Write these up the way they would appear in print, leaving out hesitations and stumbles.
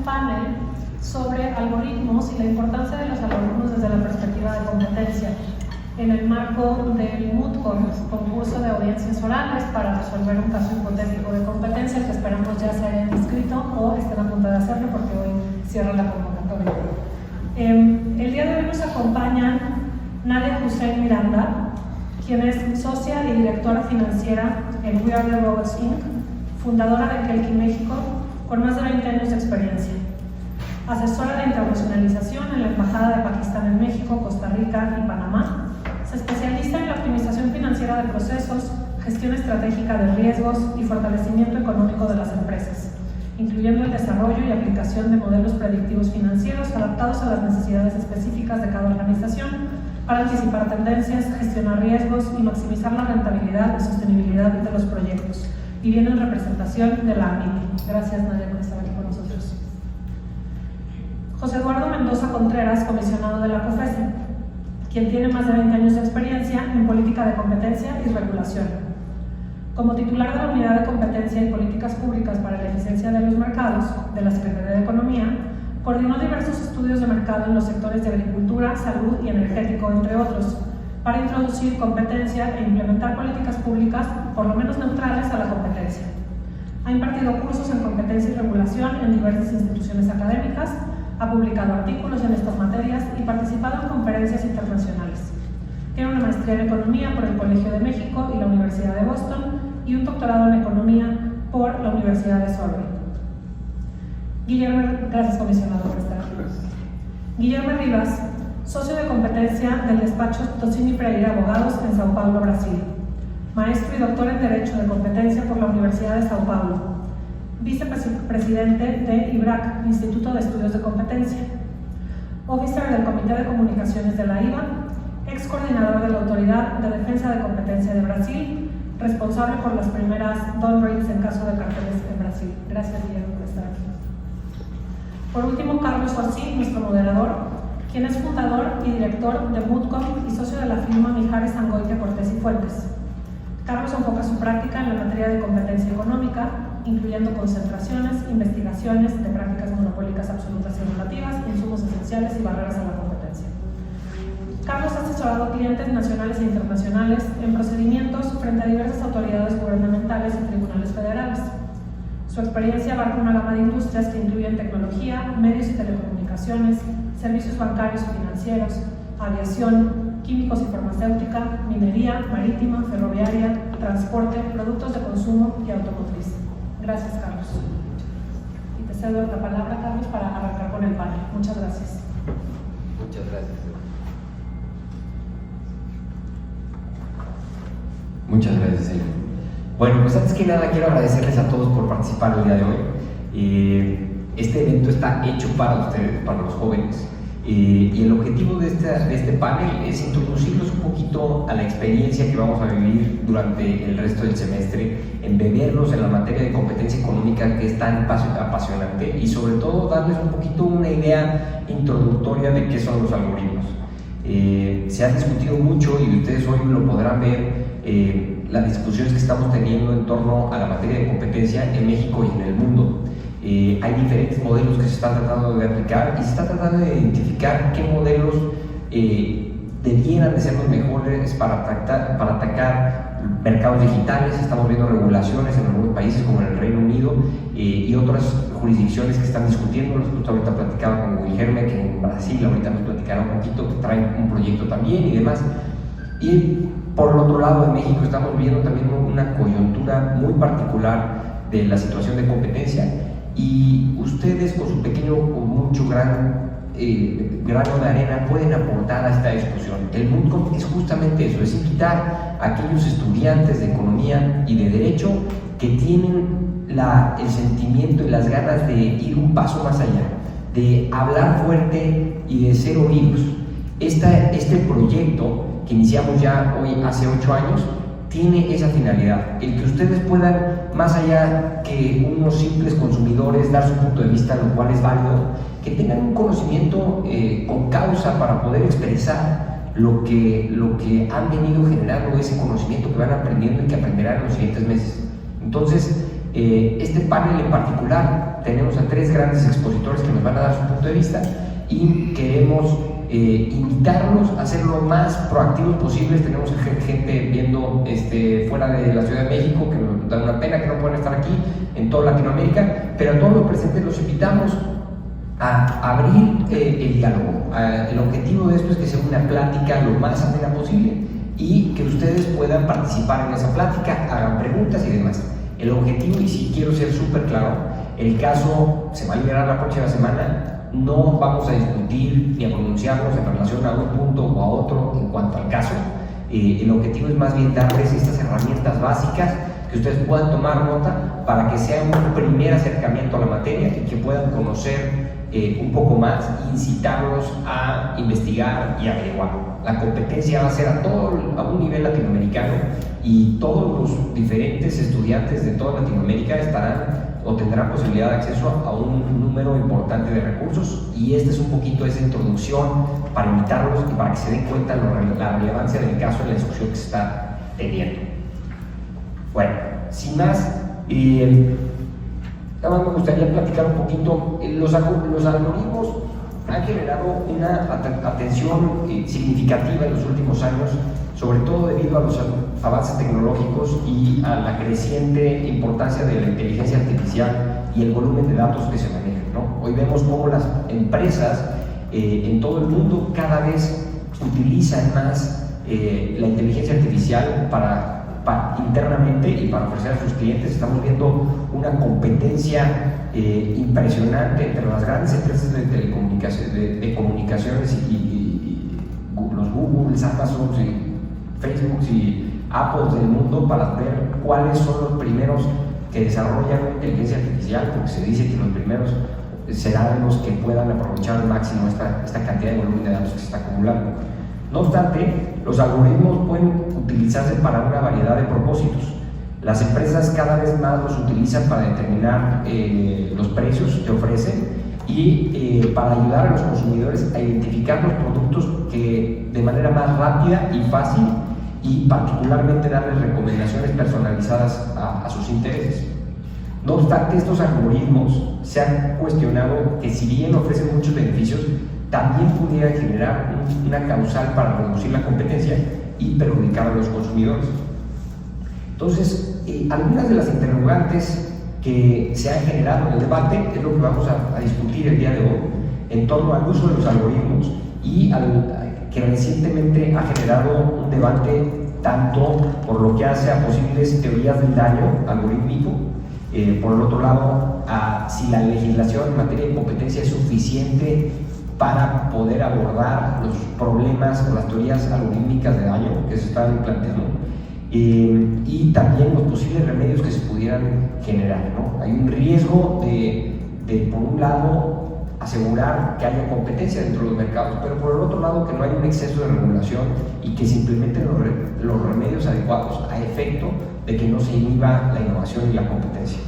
panel sobre algoritmos y la importancia de los algoritmos desde la perspectiva de competencia en el marco del MUTCON, concurso de audiencias orales para resolver un caso hipotético de competencia que esperamos ya se hayan inscrito o estén a punto de hacerlo porque hoy cierra la convocatoria. El día de hoy nos acompañan Nadia Hussein Miranda, quien es socia y directora financiera en We Are The Robots Inc., fundadora de Kelki México, con más de 20 años de experiencia. Asesora de internacionalización en la Embajada de Pakistán en México, Costa Rica y Panamá. Se especializa en la optimización financiera de procesos, gestión estratégica de riesgos y fortalecimiento económico de las empresas, incluyendo el desarrollo y aplicación de modelos predictivos financieros adaptados a las necesidades específicas de cada organización para anticipar tendencias, gestionar riesgos y maximizar la rentabilidad y sostenibilidad de los proyectos. Y viene en representación de la AMIT. Gracias, Nadia, por estar aquí con nosotros. José Eduardo Mendoza Contreras, comisionado de la COFESE, quien tiene más de 20 años de experiencia en política de competencia y regulación. Como titular de la Unidad de Competencia y Políticas Públicas para la Eficiencia de los Mercados de la Secretaría de Economía, coordinó diversos estudios de mercado en los sectores de agricultura, salud y energético, entre otros, para introducir competencia e implementar políticas públicas por lo menos neutrales a la competencia. Ha impartido cursos en competencia y regulación en diversas instituciones académicas, ha publicado artículos en estas materias y participado en conferencias internacionales. Tiene una maestría en Economía por el Colegio de México y la Universidad de Boston y un doctorado en Economía por la Universidad de Surrey. Gracias, comisionado, por estar aquí. Guillermo Rivas, socio de competencia del despacho Tocini Freire Abogados en Sao Paulo, Brasil. Maestro y doctor en Derecho de Competencia por la Universidad de Sao Paulo. Vicepresidente de IBRAC, Instituto de Estudios de Competencia. Officer del Comité de Comunicaciones de la IVA, ex coordinador de la Autoridad de Defensa de Competencia de Brasil, responsable por las primeras down rates en caso de carteles en Brasil. Gracias, Guillermo, por estar aquí. Por último, Carlos Orsi, nuestro moderador, quien es fundador y director de MUTCOM y socio de la firma Mijares Angoitia Cortés y Fuentes. Carlos enfoca su práctica en la materia de competencia económica, incluyendo concentraciones, investigaciones de prácticas monopólicas absolutas y relativas, insumos esenciales y barreras a la competencia. Carlos ha asesorado a clientes nacionales e internacionales en procedimientos frente a diversas autoridades gubernamentales y tribunales federales. Su experiencia abarca una gama de industrias que incluyen tecnología, medios y telecomunicaciones, servicios bancarios y financieros, aviación, químicos y farmacéutica, minería, marítima, ferroviaria, transporte, productos de consumo y automotriz. Gracias, Carlos. Y te cedo la palabra, Carlos, para arrancar con el panel. Muchas gracias. Muchas gracias. Muchas gracias, Elena. Bueno, pues antes que nada quiero agradecerles a todos por participar el día de hoy. Este evento está hecho para ustedes, para los jóvenes. Y el objetivo de este panel es introducirlos un poquito a la experiencia que vamos a vivir durante el resto del semestre, embeberlos en la materia de competencia económica que es tan apasionante y sobre todo darles un poquito una idea introductoria de qué son los algoritmos. Se ha discutido mucho y ustedes hoy lo podrán ver, las discusiones que estamos teniendo en torno a la materia de competencia en México y en el mundo. Hay diferentes modelos que se están tratando de aplicar y se está tratando de identificar qué modelos debieran de ser los mejores para atacar mercados digitales. Estamos viendo regulaciones en algunos países como en el Reino Unido y otras jurisdicciones que están discutiendo. Justo ahorita platicaba con Guillermo que en Brasil ahorita nos platicará un poquito, que traen un proyecto también y demás. Y por el otro lado, en México estamos viendo también una coyuntura muy particular de la situación de competencia. Y ustedes con su pequeño o mucho grano de arena pueden aportar a esta discusión. El MUTCOM es justamente eso, es invitar a aquellos estudiantes de economía y de derecho que tienen el sentimiento y las ganas de ir un paso más allá, de hablar fuerte y de ser oídos. Este proyecto que iniciamos ya hoy hace 8 años tiene esa finalidad, el que ustedes puedan, más allá que unos simples consumidores, dar su punto de vista, lo cual es válido, que tengan un conocimiento con causa para poder expresar lo que han venido generando, ese conocimiento que van aprendiendo y que aprenderán en los siguientes meses. Entonces, Este panel en particular, tenemos a 3 grandes expositores que nos van a dar su punto de vista y queremos invitarlos a ser lo más proactivos posibles. Tenemos gente viendo fuera de la Ciudad de México, que nos da una pena que no puedan estar aquí, en toda Latinoamérica, pero a todos los presentes los invitamos a abrir el diálogo. El objetivo de esto es que sea una plática lo más amena posible y que ustedes puedan participar en esa plática, hagan preguntas y demás. El objetivo, y si quiero ser súper claro, el caso se va a liberar la próxima semana. No vamos a discutir ni a pronunciarnos en relación a un punto o a otro en cuanto al caso. El objetivo es más bien darles estas herramientas básicas que ustedes puedan tomar nota para que sea un primer acercamiento a la materia y que puedan conocer un poco más e incitarlos a investigar y averiguar. La competencia va a ser a un nivel latinoamericano y todos los diferentes estudiantes de toda Latinoamérica estarán o tendrán posibilidad de acceso a un número importante de recursos, y esta es un poquito esa introducción para invitarlos y para que se den cuenta la relevancia del caso en la discusión que se está teniendo. Bueno, sin más, nada más me gustaría platicar un poquito. Los algoritmos han generado una atención significativa en los últimos años, sobre todo debido a los avances tecnológicos y a la creciente importancia de la inteligencia artificial y el volumen de datos que se manejan, ¿no? Hoy vemos cómo las empresas en todo el mundo cada vez utilizan más la inteligencia artificial para internamente y para ofrecer a sus clientes. Estamos viendo una competencia impresionante entre las grandes empresas de telecomunicaciones, de comunicaciones y los Google, Amazon y Facebook y Apple del mundo para ver cuáles son los primeros que desarrollan inteligencia artificial, porque se dice que los primeros serán los que puedan aprovechar al máximo esta cantidad de volumen de datos que se está acumulando. No obstante, los algoritmos pueden utilizarse para una variedad de propósitos. Las empresas cada vez más los utilizan para determinar los precios que ofrecen y para ayudar a los consumidores a identificar los productos que de manera más rápida y fácil, y particularmente darles recomendaciones personalizadas a sus intereses. No obstante, estos algoritmos se han cuestionado que, si bien ofrecen muchos beneficios, también pudieran generar una causal para reducir la competencia y perjudicar a los consumidores. Entonces, algunas de las interrogantes que se han generado en el debate es lo que vamos a discutir el día de hoy en torno al uso de los algoritmos y que recientemente ha generado un debate tanto por lo que hace a posibles teorías del daño algorítmico, por el otro lado, a si la legislación en materia de competencia es suficiente para poder abordar los problemas o las teorías algorítmicas de daño que se están planteando, y también los posibles remedios que se pudieran generar, ¿no? Hay un riesgo de por un lado, asegurar que haya competencia dentro de los mercados, pero por el otro lado que no haya un exceso de regulación y que se implementen los remedios adecuados a efecto de que no se inhiba la innovación y la competencia.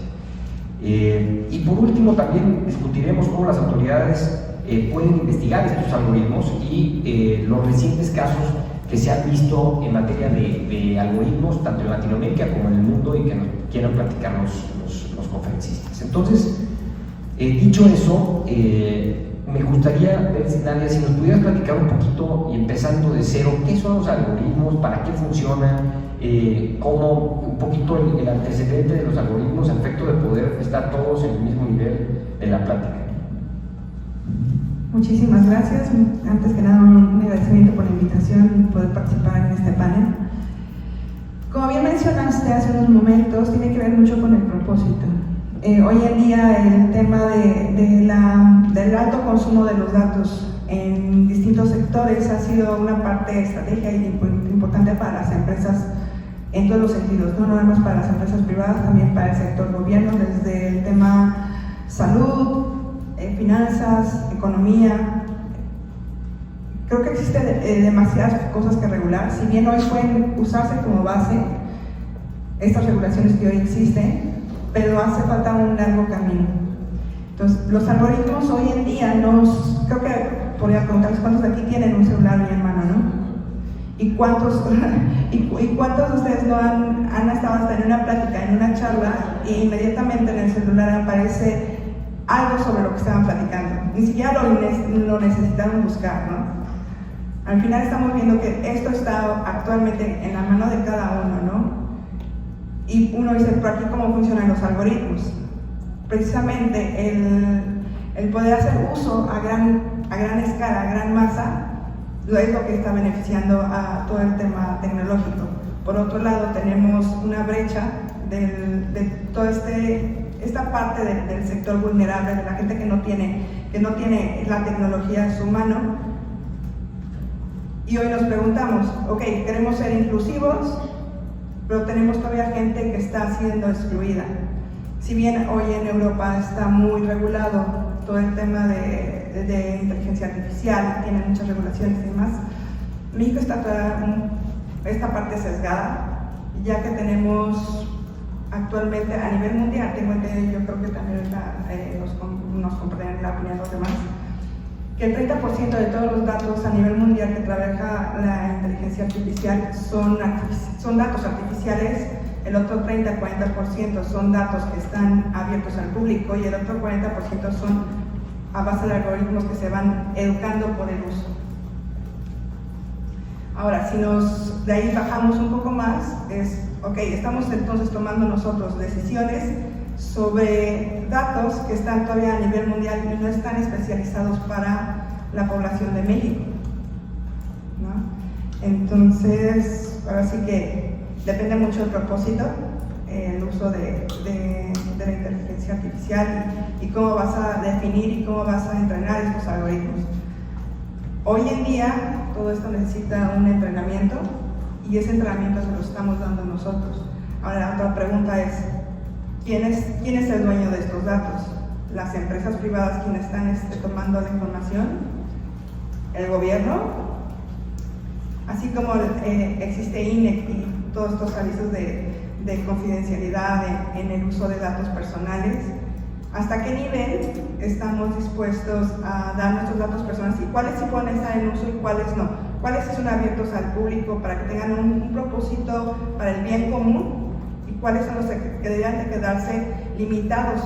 Y por último, también discutiremos cómo las autoridades pueden investigar estos algoritmos y los recientes casos que se han visto en materia de algoritmos, tanto en Latinoamérica como en el mundo, y que nos quieran platicar los conferencistas. Entonces, dicho eso, me gustaría ver, Nadia, si nos pudieras platicar un poquito, y empezando de cero, ¿qué son los algoritmos? ¿Para qué funcionan? ¿Cómo un poquito el antecedente de los algoritmos a efecto de poder estar todos en el mismo nivel de la plática? Muchísimas gracias. Antes que nada, un agradecimiento por la invitación y poder participar en este panel. Como bien mencionaste hace unos momentos, tiene que ver mucho con el propósito. Hoy en día el tema del alto consumo de los datos en distintos sectores ha sido una parte estratégica y importante para las empresas en todos los sentidos, no nada más para las empresas privadas, también para el sector gobierno, desde el tema salud, finanzas, economía. Creo que existe demasiadas cosas que regular. Si bien hoy pueden usarse como base estas regulaciones que hoy existen, pero hace falta un largo camino. Entonces, los algoritmos hoy en día creo que podría preguntarles cuántos de aquí tienen un celular en mano, ¿no? ¿Y cuántos, y cuántos de ustedes no han estado hasta en una plática, en una charla, y inmediatamente en el celular aparece algo sobre lo que estaban platicando? Ni siquiera lo necesitaron buscar, ¿no? Al final estamos viendo que esto está actualmente en la mano de cada uno, ¿no? Y uno dice, ¿por aquí cómo funcionan los algoritmos? Precisamente el poder hacer uso a gran escala, a gran masa, es lo que está beneficiando a todo el tema tecnológico. Por otro lado, tenemos una brecha de toda esta parte del sector vulnerable, de la gente que no tiene la tecnología en su mano. Y hoy nos preguntamos, ok, queremos ser inclusivos, pero tenemos todavía gente que está siendo excluida. Si bien hoy en Europa está muy regulado todo el tema de inteligencia artificial, tiene muchas regulaciones y demás, México está toda esta parte sesgada, ya que tenemos actualmente a nivel mundial, tengo entendido, yo creo que también nos comprenden la opinión de los demás, que el 30% de todos los datos a nivel mundial que trabaja la inteligencia artificial son datos artificiales, el otro 30-40% son datos que están abiertos al público y el otro 40% son a base de algoritmos que se van educando por el uso. Ahora, si de ahí bajamos un poco más, ok, estamos entonces tomando nosotros decisiones sobre datos que están todavía a nivel mundial y no están especializados para la población de México, ¿no? Entonces, ahora sí que depende mucho del propósito, el uso de la inteligencia artificial y cómo vas a definir y cómo vas a entrenar estos algoritmos. Hoy en día, todo esto necesita un entrenamiento y ese entrenamiento se lo estamos dando nosotros. Ahora, la otra pregunta es, ¿quién es el dueño de estos datos? ¿Las empresas privadas quienes están tomando la información? ¿El gobierno? Así como existe INEC y todos estos avisos de confidencialidad en el uso de datos personales, ¿hasta qué nivel estamos dispuestos a dar nuestros datos personales y cuáles sí pueden estar en uso y cuáles no? ¿Cuáles sí son abiertos al público para que tengan un propósito para el bien común y cuáles son los que deberían de quedarse limitados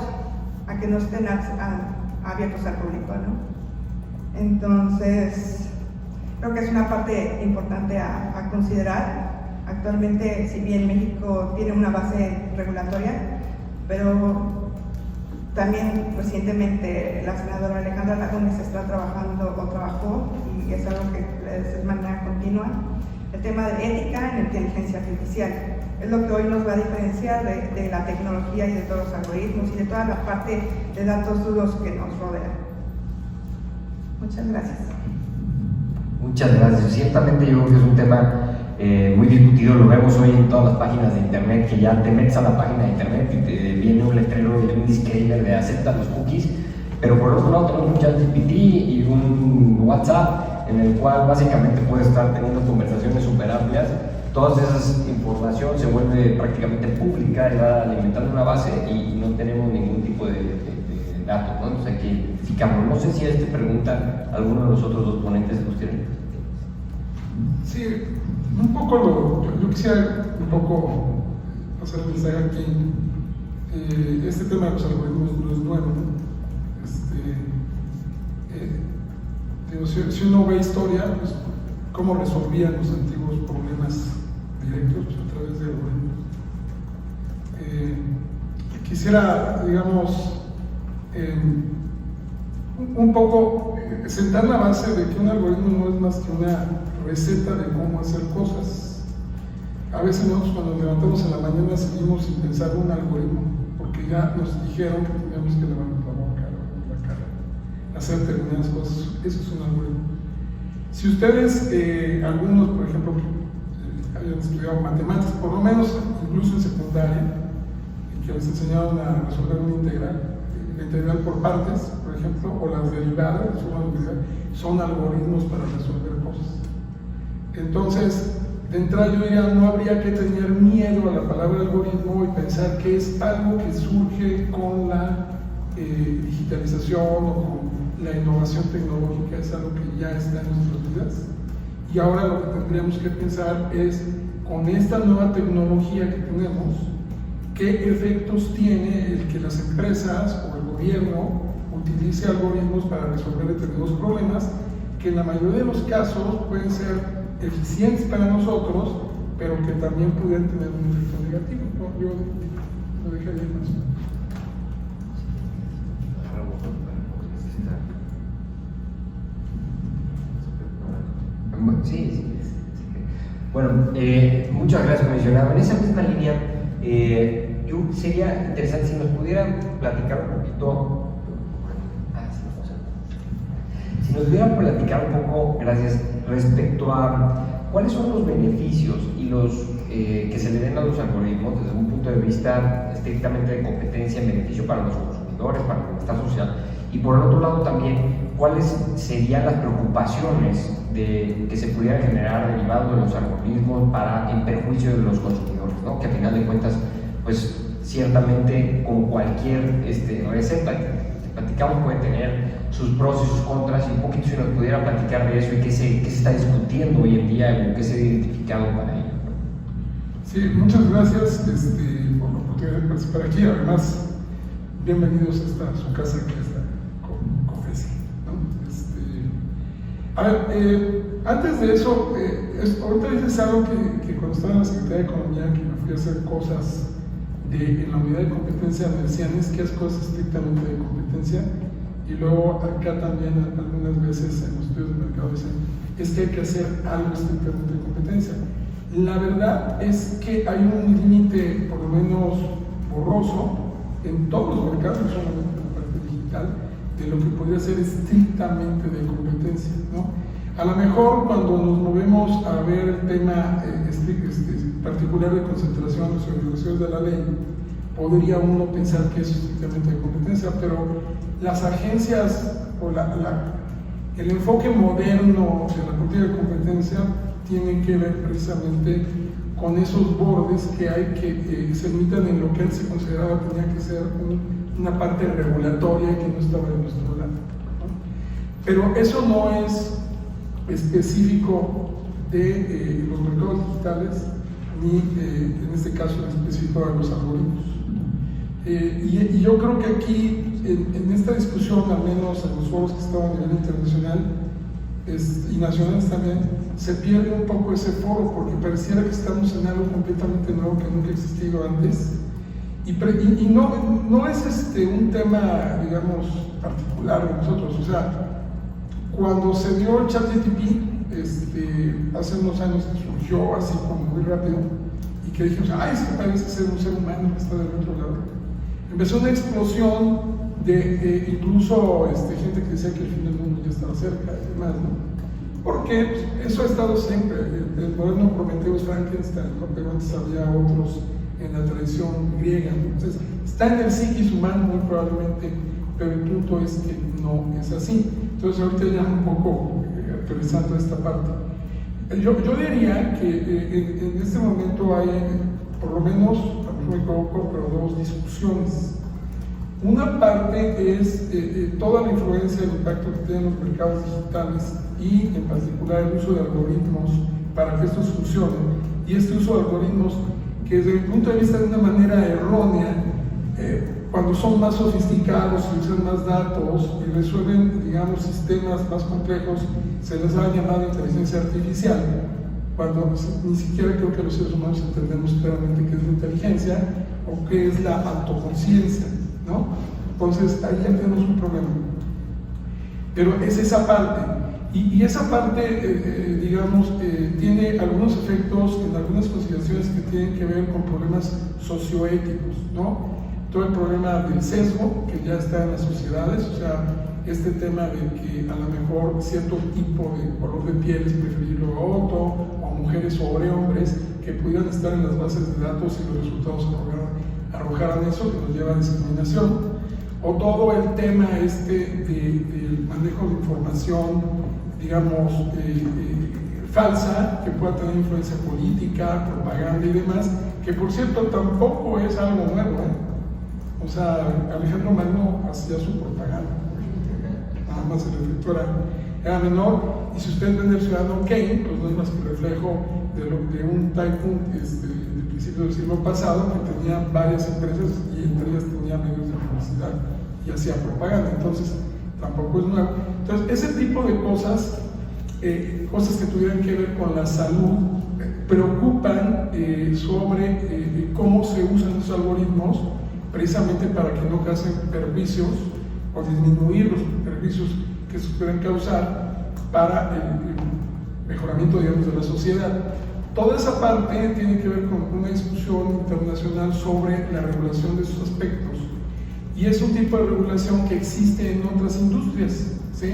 a que no estén abiertos al público, ¿no? Entonces, creo que es una parte importante a considerar. Actualmente, si bien México tiene una base regulatoria, pero también recientemente la senadora Alejandra Lagunes está trabajando o trabajó, y es algo que es de manera continua, el tema de ética en inteligencia artificial. Es lo que hoy nos va a diferenciar de la tecnología y de todos los algoritmos y de toda la parte de datos duros que nos rodean. Muchas gracias. Muchas gracias. Ciertamente yo creo que es un tema muy discutido, lo vemos hoy en todas las páginas de internet, que ya te metes a la página de internet y te viene un letrero y un disclaimer de acepta los cookies, pero por otro lado tenemos un ChatGPT y un WhatsApp en el cual básicamente puedes estar teniendo conversaciones súper amplias. Toda esa información se vuelve prácticamente pública y va alimentando una base y no tenemos ningún tipo de datos, ¿no? Entonces aquí verificamos. No sé si a este pregunta alguno de los otros dos ponentes los tienen. Sí, un poco yo quisiera un poco hacer un mensaje aquí. Este tema de los algoritmos no es nuevo, ¿no? Si uno ve historia, pues, cómo resolvían los antiguos problemas directos, pues, a través de algoritmos. Quisiera, digamos, un poco sentar la base de que un algoritmo no es más que una receta de cómo hacer cosas. A veces nosotros cuando nos levantamos en la mañana seguimos sin pensar un algoritmo, porque ya nos dijeron que teníamos que levantar la boca, la cara, hacer determinadas cosas. Eso es un algoritmo. Si ustedes, algunos por ejemplo, hayan estudiado matemáticas, por lo menos incluso en secundaria, y que les enseñaron a resolver una integral, la integral por partes, por ejemplo, o las derivadas, son algoritmos para resolver cosas. Entonces, de entrada yo diría, no habría que tener miedo a la palabra algoritmo y pensar que es algo que surge con la digitalización o con la innovación tecnológica, es algo que ya está en nuestras vidas Y ahora lo que tendríamos que pensar es, con esta nueva tecnología que tenemos, qué efectos tiene el que las empresas o el gobierno utilice algoritmos para resolver determinados problemas, que en la mayoría de los casos pueden ser eficientes para nosotros, pero que también pudieran tener un efecto negativo. ¿No? Yo lo dejaría más. Sí. Bueno, muchas gracias, comisionado. En esa misma línea, sería interesante si nos pudieran platicar un poquito. Si nos pudieran platicar un poco, gracias, respecto a cuáles son los beneficios y los que se le den a los algoritmos desde un punto de vista estrictamente de competencia en beneficio para los consumidores, para el bienestar social, y por el otro lado también cuáles serían las preocupaciones que se pudieran generar derivados de los algoritmos en perjuicio de los consumidores, ¿no? Que a final de cuentas, pues ciertamente como cualquier receta que platicamos puede tener sus pros y sus contras, y un poquito si nos pudiera platicar de eso y qué se está discutiendo hoy en día o qué se ha identificado para ello. Sí, muchas gracias por la oportunidad de participar aquí. Además, bienvenidos a su casa, que es la COFESE, ¿no? A ver, antes de eso, ahorita dices algo que cuando estaba en la Secretaría de Economía, que me fui a hacer cosas en la unidad de competencia, me decían, es que es cosas estrictamente de competencia, y luego acá también algunas veces en los estudios de mercado dicen, es que hay que hacer algo estrictamente de competencia. La verdad es que hay un límite, por lo menos borroso, en todos los mercados, no solamente en la parte digital, de lo que podría ser estrictamente de competencia, ¿no? A lo mejor cuando nos movemos a ver el tema particular de concentraciones o regulaciones de la ley, podría uno pensar que es estrictamente de competencia, pero las agencias o el enfoque moderno de la política de competencia tiene que ver precisamente con esos bordes que hay que se limitan en lo que antes se consideraba tenía que ser una parte regulatoria que no estaba de nuestro lado, ¿no? Pero eso no es específico de los mercados digitales, ni en este caso en específico de los algoritmos. Y yo creo que aquí, en esta discusión, al menos en los foros que estaban a nivel internacional y nacionales también, se pierde un poco ese foro, porque pareciera que estamos en algo completamente nuevo que nunca ha existido antes. Y no es un tema, digamos, particular de nosotros. O sea, cuando se dio el ChatGPT, hace unos años que surgió así como muy rápido, y que dijimos, es que parece ser un ser humano que está del otro lado. Empezó una explosión de incluso gente que decía que el fin del mundo ya estaba cerca y demás, ¿no? Porque pues, eso ha estado siempre. El moderno Prometeo es Frankenstein, ¿no? Pero antes había otros en la tradición griega, ¿no? Entonces, está en el psiquis humano muy probablemente, pero el punto es que no es así. Entonces, ahorita ya un poco actualizando esta parte. Yo diría que en este momento hay, por lo menos, a mí me equivoco, pero dos discusiones. Una parte es toda la influencia y el impacto que tienen los mercados digitales y en particular el uso de algoritmos para que estos funcionen. Y este uso de algoritmos que desde mi punto de vista de una manera errónea, cuando son más sofisticados y usan más datos y resuelven, digamos, sistemas más complejos, se les ha llamado inteligencia artificial, cuando ni siquiera creo que los seres humanos entendemos claramente qué es la inteligencia o qué es la autoconciencia, ¿no? Entonces ahí ya tenemos un problema. Pero es esa parte, y esa parte, digamos, tiene algunos efectos en algunas consideraciones que tienen que ver con problemas socioéticos, ¿no? Todo el problema del sesgo que ya está en las sociedades, o sea, este tema de que a lo mejor cierto tipo de color de piel es preferible a otro, o mujeres sobre hombres, que pudieran estar en las bases de datos y los resultados arrojaran eso, que nos lleva a discriminación, o todo el tema del manejo de información, digamos, falsa, que pueda tener influencia política, propaganda y demás, que por cierto tampoco es algo nuevo, O sea, Alejandro Magno hacía su propaganda, nada más el efecto era. era menor, y si ustedes ven el Ciudadano Kane, pues no es más que reflejo de un tycoon de principios del siglo pasado que tenía varias empresas y entre ellas tenía medios de publicidad y hacía propaganda, entonces tampoco es nuevo. Entonces, ese tipo de cosas, cosas que tuvieran que ver con la salud, preocupan sobre cómo se usan los algoritmos precisamente para que no causen perjuicios o disminuir los perjuicios que se pueden causar para el mejoramiento, digamos, de la sociedad. Toda esa parte tiene que ver con una discusión internacional sobre la regulación de esos aspectos, y es un tipo de regulación que existe en otras industrias, ¿sí?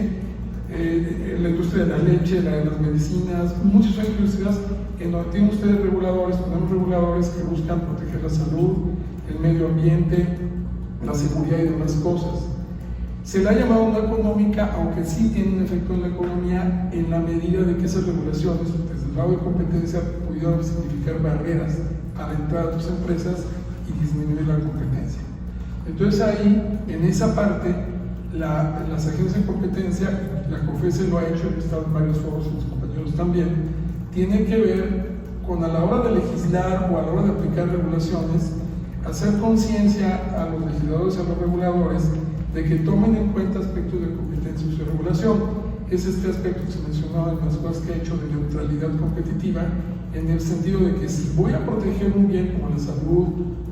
La industria de la leche, la de las medicinas, muchas industrias en donde tienen ustedes reguladores, tenemos reguladores que buscan proteger la salud, el medio ambiente, la seguridad y demás cosas. Se la ha llamado no económica, aunque sí tiene un efecto en la economía en la medida de que esas regulaciones, desde el lado de competencia, pudieran significar barreras a la entrada de tus empresas y disminuir la competencia. Entonces ahí, en esa parte, las agencias de competencia, la COFESE lo ha hecho, he estado en varios foros y los compañeros también, tiene que ver con, a la hora de legislar o a la hora de aplicar regulaciones, hacer conciencia a los legisladores y a los reguladores de que tomen en cuenta aspectos de competencia y de regulación. Es este aspecto que se mencionaba en las cosas que ha hecho de neutralidad competitiva, en el sentido de que si voy a proteger un bien como la salud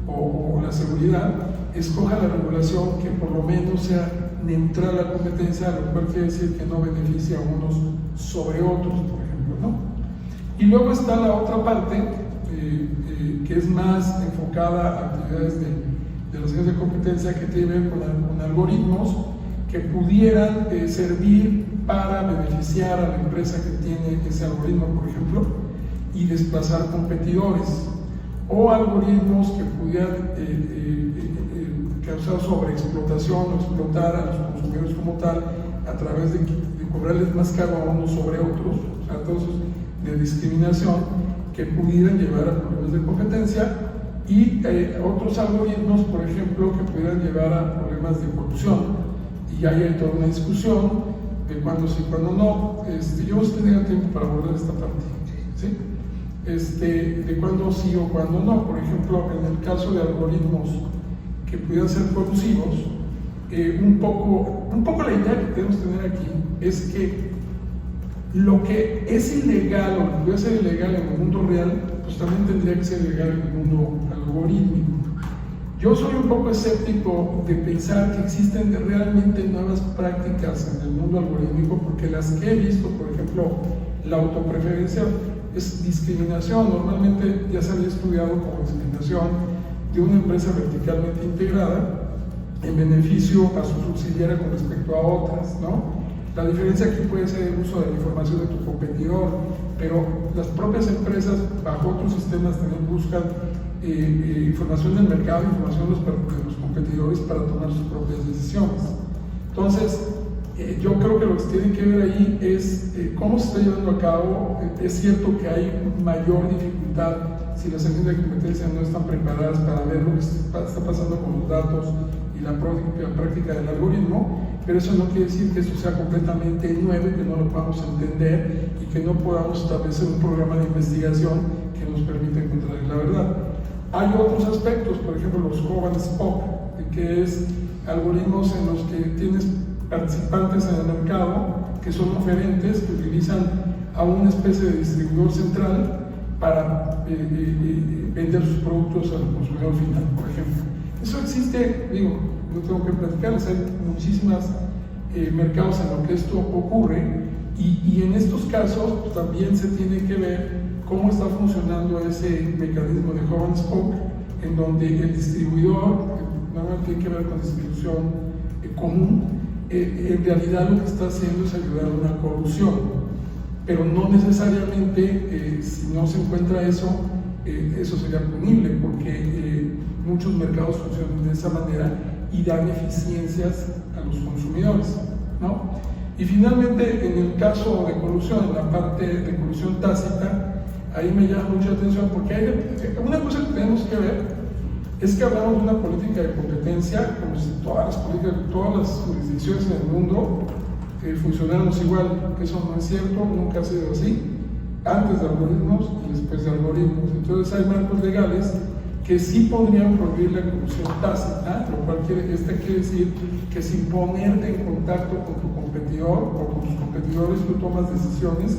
o la seguridad, escoja la regulación que por lo menos sea neutral a la competencia, lo cual quiere decir que no beneficia a unos sobre otros, por ejemplo, ¿no? Y luego está la otra parte, que es más enfocada a actividades de las agencias de competencia, que tiene que ver con algoritmos que pudieran servir para beneficiar a la empresa que tiene ese algoritmo, por ejemplo, y desplazar competidores, o algoritmos que pudieran causar sobreexplotación o explotar a los consumidores como tal a través de cobrarles más caro a unos sobre otros, o sea, todos de discriminación que pudieran llevar a problemas de competencia, y otros algoritmos, por ejemplo, que pudieran llevar a problemas de corrupción. Y ahí hay toda una discusión de cuándo sí, cuándo no. Yo no sé si tenga tiempo para abordar esta parte, ¿sí? De cuándo sí o cuándo no. Por ejemplo, en el caso de algoritmos que pudieran ser corrosivos, un poco la idea que tenemos que tener aquí es que lo que es ilegal o lo que puede ser ilegal en el mundo real, pues también tendría que ser ilegal en el mundo algorítmico. Yo soy un poco escéptico de pensar que existen realmente nuevas prácticas en el mundo algorítmico, porque las que he visto, por ejemplo, la autopreferencia es discriminación. Normalmente ya se había estudiado como discriminación de una empresa verticalmente integrada en beneficio a su subsidiaria con respecto a otras, ¿no? La diferencia aquí puede ser el uso de la información de tu competidor, pero las propias empresas bajo otros sistemas también buscan información del mercado, información de los competidores para tomar sus propias decisiones. Entonces, yo creo que lo que se tiene que ver ahí es cómo se está llevando a cabo. Es cierto que hay mayor dificultad si las agencias de competencia no están preparadas para ver lo que está pasando con los datos y la práctica del algoritmo, pero eso no quiere decir que eso sea completamente nuevo y que no lo podamos entender y que no podamos establecer un programa de investigación que nos permita encontrar la verdad. Hay otros aspectos, por ejemplo, los hub and spoke, que es algoritmos en los que tienes participantes en el mercado que son oferentes, que utilizan a una especie de distribuidor central para vender sus productos al consumidor final, por ejemplo. Eso existe, digo, no tengo que platicarles, hay muchísimos mercados en los que esto ocurre, y en estos casos pues, también se tiene que ver cómo está funcionando ese mecanismo de hub and spoke, en donde el distribuidor, normalmente tiene que ver con distribución común, en realidad lo que está haciendo es ayudar a una corrupción, pero no necesariamente si no se encuentra eso, eso sería punible, porque muchos mercados funcionan de esa manera y dan eficiencias a los consumidores, ¿no? Y finalmente, en el caso de colusión, en la parte de colusión tácita, ahí me llama mucha atención, porque hay una cosa que tenemos que ver es que hablamos de una política de competencia, como si todas las jurisdicciones en el mundo funcionamos igual. Eso no es cierto, nunca ha sido así, antes de algoritmos y después de algoritmos. Entonces hay marcos legales que sí podrían prohibir la colusión tácita, lo cual quiere decir que sin ponerte en contacto con tu competidor o con tus competidores, tú tomas decisiones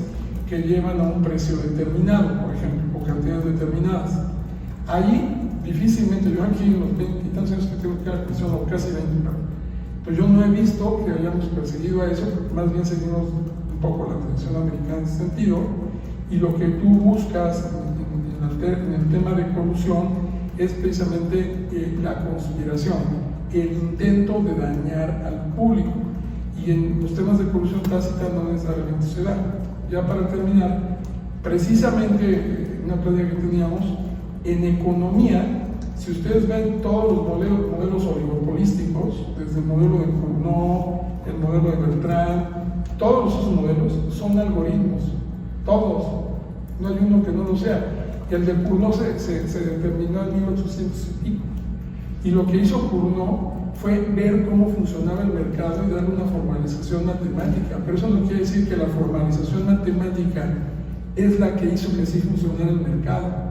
que llevan a un precio determinado, por ejemplo, o cantidades determinadas. Ahí, difícilmente, yo aquí en los 20 y tantos años que tengo que la prisión, o casi 20, pues yo no he visto que hayamos perseguido a eso, más bien seguimos un poco la tradición americana en ese sentido, y lo que tú buscas en el tema de colusión es precisamente la conspiración, el intento de dañar al público, y en los temas de colusión tácita no necesariamente se da. Ya para terminar, precisamente una plática que teníamos, en economía, si ustedes ven todos los modelos oligopolísticos, desde el modelo de Cournot, el modelo de Bertrand, todos esos modelos son algoritmos, todos, no hay uno que no lo sea. El de Cournot se determinó en 1800 y pico, y lo que hizo Cournot fue ver cómo funcionaba el mercado y darle una formalización matemática, pero eso no quiere decir que la formalización matemática es la que hizo que sí funcionara el mercado.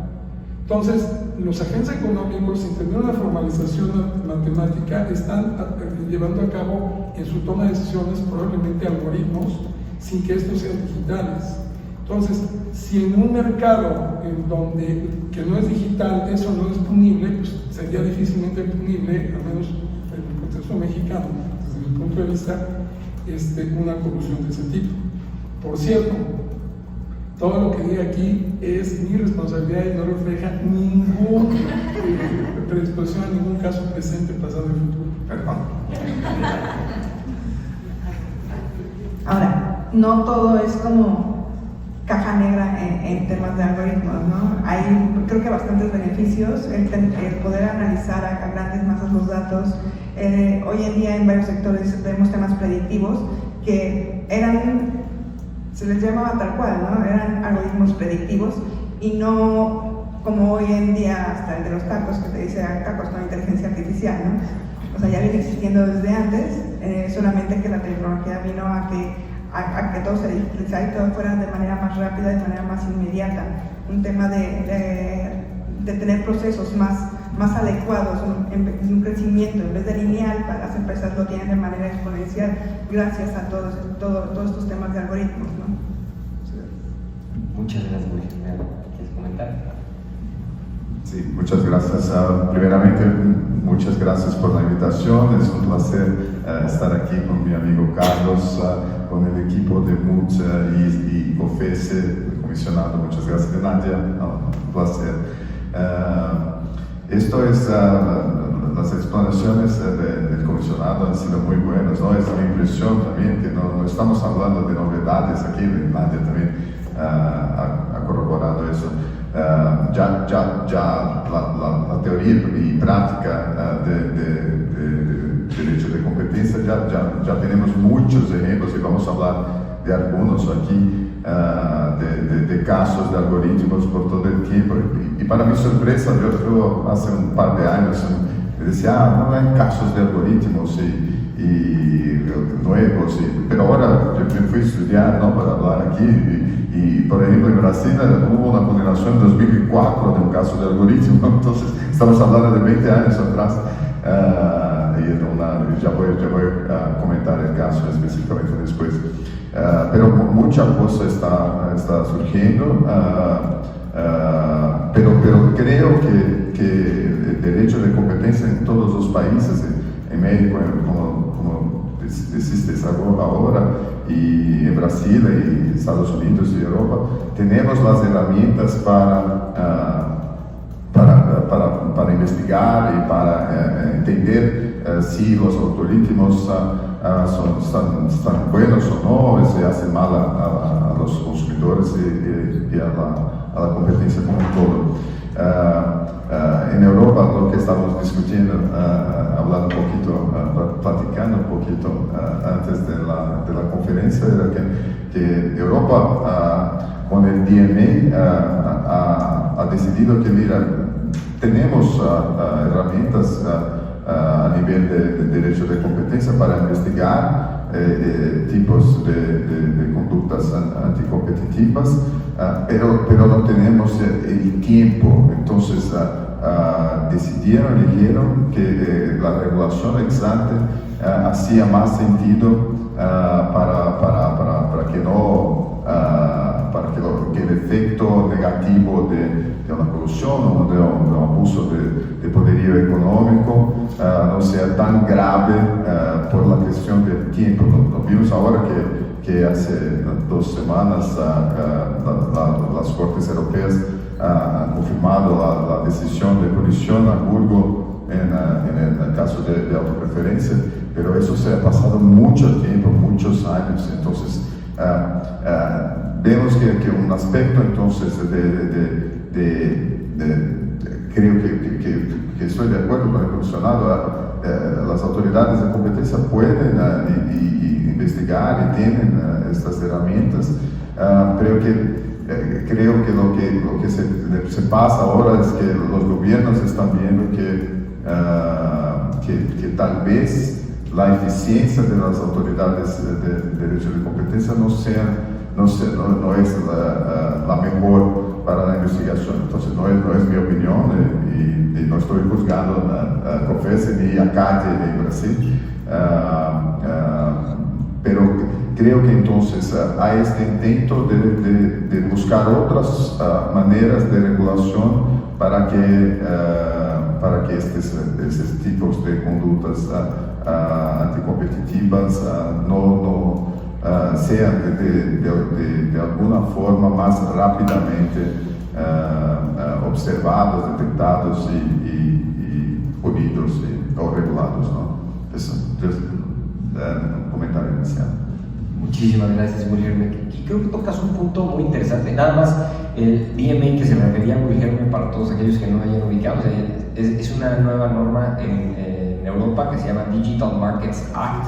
Entonces, los agentes económicos, sin tener una formalización matemática, están llevando a cabo en su toma de decisiones probablemente algoritmos sin que estos sean digitales. Entonces, si en un mercado que no es digital eso no es punible, pues sería difícilmente punible, al menos en el contexto mexicano, desde mi punto de vista, una colusión de ese tipo. Por cierto, todo lo que diga aquí es mi responsabilidad y no refleja ninguna predisposición a ningún caso presente, pasado y futuro. Perdón. Ahora, no todo es como caja negra en temas de algoritmos, ¿no? Hay, creo que bastantes beneficios, el poder analizar a grandes masas los datos. Hoy en día en varios sectores vemos temas predictivos que se les llamaba tal cual, ¿no? Eran algoritmos predictivos y no como hoy en día hasta el de los tacos que te dice tacos con inteligencia artificial, ¿no? O sea, ya viene existiendo desde antes, solamente que la tecnología vino a que todo se digitalizara y todo fuera de manera más rápida, de manera más inmediata. Un tema de tener procesos más adecuados, un crecimiento en vez de lineal, para las empresas lo tienen de manera exponencial gracias a todos estos temas de algoritmos, ¿no? Muchas gracias, Virginia. ¿Quieres comentar? Sí, muchas gracias. Primeramente, muchas gracias por la invitación. Es un placer estar aquí con mi amigo Carlos, con el equipo de MUT y COFESE, el comisionado. Muchas gracias, Nadia. Un placer. Las explanaciones del comisionado han sido muy buenas, ¿no? Es mi impresión también que no estamos hablando de novedades aquí, Nadia también ha corroborado eso. Ya la teoría y práctica de derecho de competencia, ya tenemos muchos ejemplos y vamos a hablar de algunos aquí, de casos de algoritmos por todo el tiempo. Y para mi sorpresa, yo hace un par de años decía, no hay casos de algoritmos y nuevos, pero ahora yo me fui a estudiar, ¿no? Para hablar aquí. Y, por ejemplo, en Brasil hubo una condenación en 2004 de un caso de algoritmo, entonces estamos hablando de 20 años atrás. Ya voy a comentar el caso específicamente después. Pero mucha cosa está surgiendo, pero creo que el derecho de competencia en todos los países, en México, como decís ahora, y en Brasil y Estados Unidos y Europa, tenemos las herramientas para investigar y para entender si los algoritmos están buenos o no, si hacen mal a los consumidores y a la competencia como un todo. En Europa, lo que estamos discutiendo, hablando un poquito, platicando un poquito antes de la conferencia, era que Europa, con el DMA, ha decidido que, mira, tenemos herramientas a nivel de derecho de competencia para investigar tipos de conductas anticompetitivas, pero no tenemos el tiempo. Entonces eligieron que la regulación ex ante hacía más sentido para que el efecto negativo de una corrupción o de un abuso de poderío económico no sea tan grave por la cuestión del tiempo. Lo vimos ahora que hace 2 semanas las Cortes Europeas han confirmado la decisión de prohibición a Google en el caso de autopreferencia, pero eso se ha pasado mucho tiempo, muchos años. Entonces vemos que un aspecto entonces creo que estoy de acuerdo con el comisionado, las autoridades de competencia pueden investigar y tienen estas herramientas, pero creo que lo que se pasa ahora es que los gobiernos están viendo que tal vez la eficiencia de las autoridades de derecho de competencia no es la mejor para la investigación. Entonces no es mi opinión y no estoy juzgando a COFECE ni a CADE en Brasil, pero creo que entonces hay este intento de buscar otras maneras de regulación para que estos tipos de conductas anticompetitivas no sean de alguna forma más rápidamente observados, detectados y punidos o regulados, ¿no? Eso es un comentario inicial. Muchísimas gracias, Guilherme. Y creo que tocas un punto muy interesante. Nada más, el DMA que se refería a Guilherme, para todos aquellos que no hayan ubicado, es una nueva norma en Europa que se llama Digital Markets Act,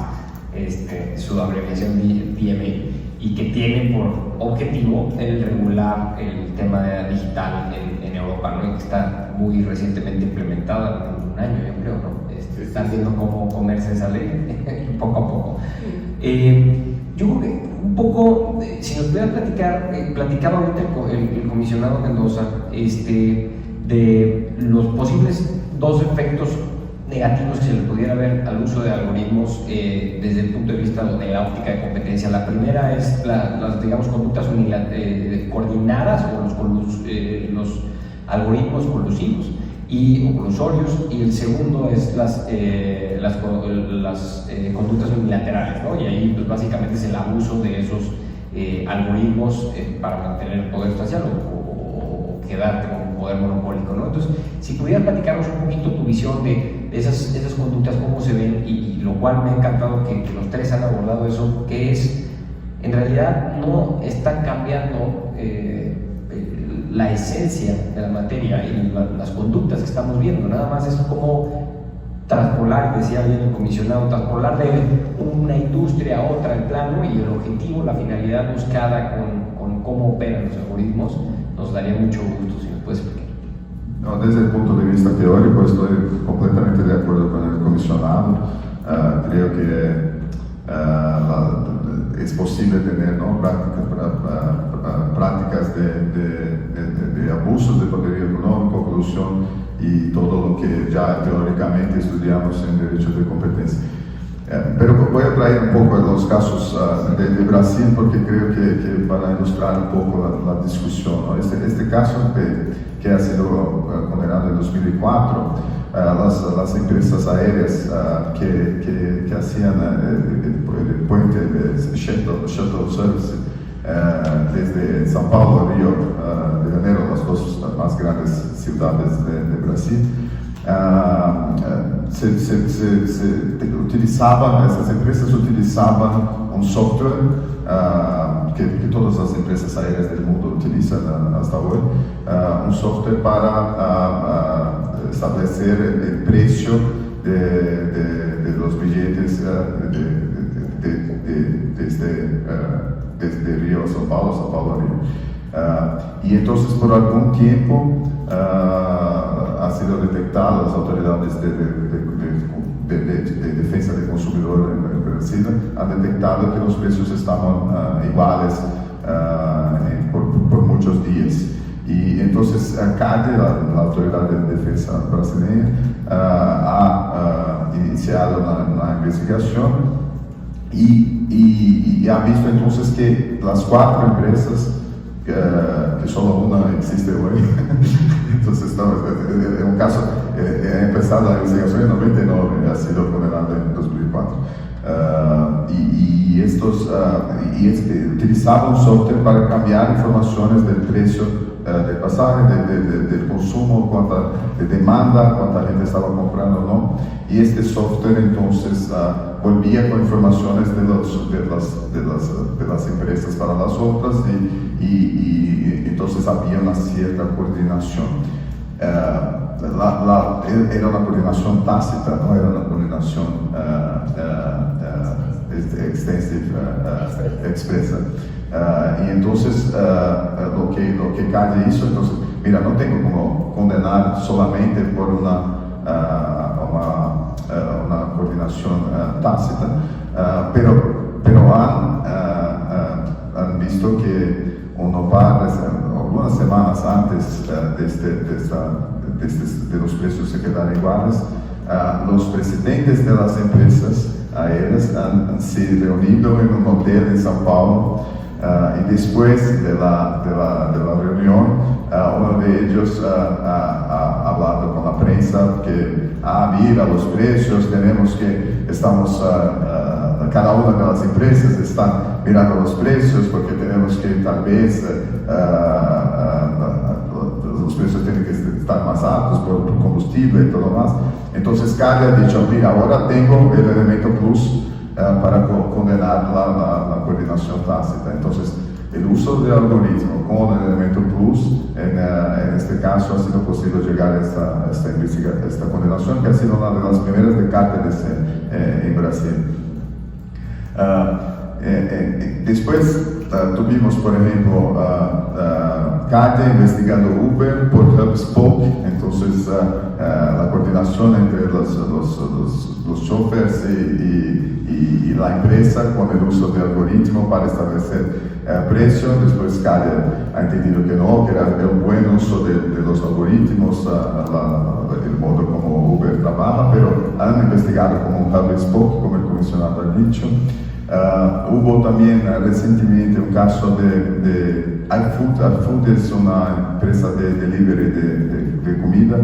su abreviación DMA, y que tiene por objetivo el regular el tema digital en Europa, ¿no? Y que está muy recientemente implementada, en un año yo creo, ¿no? Están viendo cómo comerse esa ley poco a poco. Yo creo que un poco, si nos pudiera platicar, platicaba ahorita el comisionado Mendoza de los posibles 2 efectos negativos que se le pudiera ver al uso de algoritmos desde el punto de vista de la óptica de competencia. La primera es las digamos, conductas coordinadas o los algoritmos colusivos o colusorios, y el segundo es las conductas unilaterales, ¿no? Y ahí pues, básicamente es el abuso de esos algoritmos para mantener el poder social o quedarte con un poder monopólico, ¿no? Entonces, si pudieras platicarnos un poquito tu visión de esas conductas, cómo se ven, y lo cual me ha encantado que los 3 han abordado eso, que es, en realidad no están cambiando la esencia de la materia y las conductas que estamos viendo, nada más es como traspolar, decía bien el comisionado, traspolar de una industria a otra el plano, y el objetivo, la finalidad buscada con cómo operan los algoritmos. Nos daría mucho gusto si nos puedes explicar. No, desde el punto de vista teórico estoy completamente de acuerdo con el comisionado. Creo que es posible tener, ¿no? prácticas de abusos de poder económico, corrupción y todo lo que ya teóricamente estudiamos en derecho de competencia. Pero voy a traer un poco los casos de Brasil, porque creo que van a ilustrar un poco la discusión, ¿no? Este caso que ha sido condenado en 2004, las empresas aéreas que hacían el puente de Shuttle Service desde São Paulo a Río de Janeiro, las 2 más grandes ciudades de Brasil, essas empresas utilizaban un software que todas las empresas aéreas del mundo utilizan hasta hoy, un software para establecer el precio de los billetes desde Río a São Paulo a Río. Y entonces por algún tiempo ha sido detectado las autoridades de defensa del consumidor en Brasil han detectado que los precios estaban iguales por muchos días. Y entonces CADE, la Autoridad de Defensa brasileña, ha iniciado la investigación y ha visto entonces que las 4 empresas, que solo una existe hoy, entonces en un caso, ha empezado la investigación en 99, ha sido condenado en 2004. Utilizaban un software para cambiar informaciones del precio del pasaje, del consumo, cuánta demanda, cuánta gente estaba comprando o no. Y este software entonces volvía con informaciones de las empresas para las otras y entonces había una cierta coordinación. Era una coordinación tácita, no era una coordinación expresa. Y entonces lo que CADE hizo, entonces, mira, no tengo como condenar solamente por una coordinación tácita, pero han visto que algunas semanas antes de los precios se quedar iguales, los presidentes de las empresas aéreas han se reunido en un hotel en São Paulo y después de la reunión uno de ellos ha hablado con la prensa que mira los precios, cada una de las empresas están mirando los precios porque tenemos que tal vez los precios tienen que estar más altos por combustible y todo más. Entonces CADE ha dicho, mira, ahora tengo el elemento plus para condenar la coordinación tácita. Entonces, el uso del algoritmo con el elemento plus, en este caso ha sido posible llegar a esta condenación, que ha sido una de las primeras de cárteles en Brasil. Después tuvimos, por ejemplo, CADE investigando Uber por HubSpot, entonces la coordinación entre los choferes y la empresa con el uso de algoritmo para establecer precio. Después CADE ha entendido que no, que era el buen uso de los algoritmos, el modo como Uber trabaja, pero han investigado como un HubSpot, como el comisionado ha dicho. Hubo también recientemente un caso de iFood. iFood es una empresa de delivery de comida.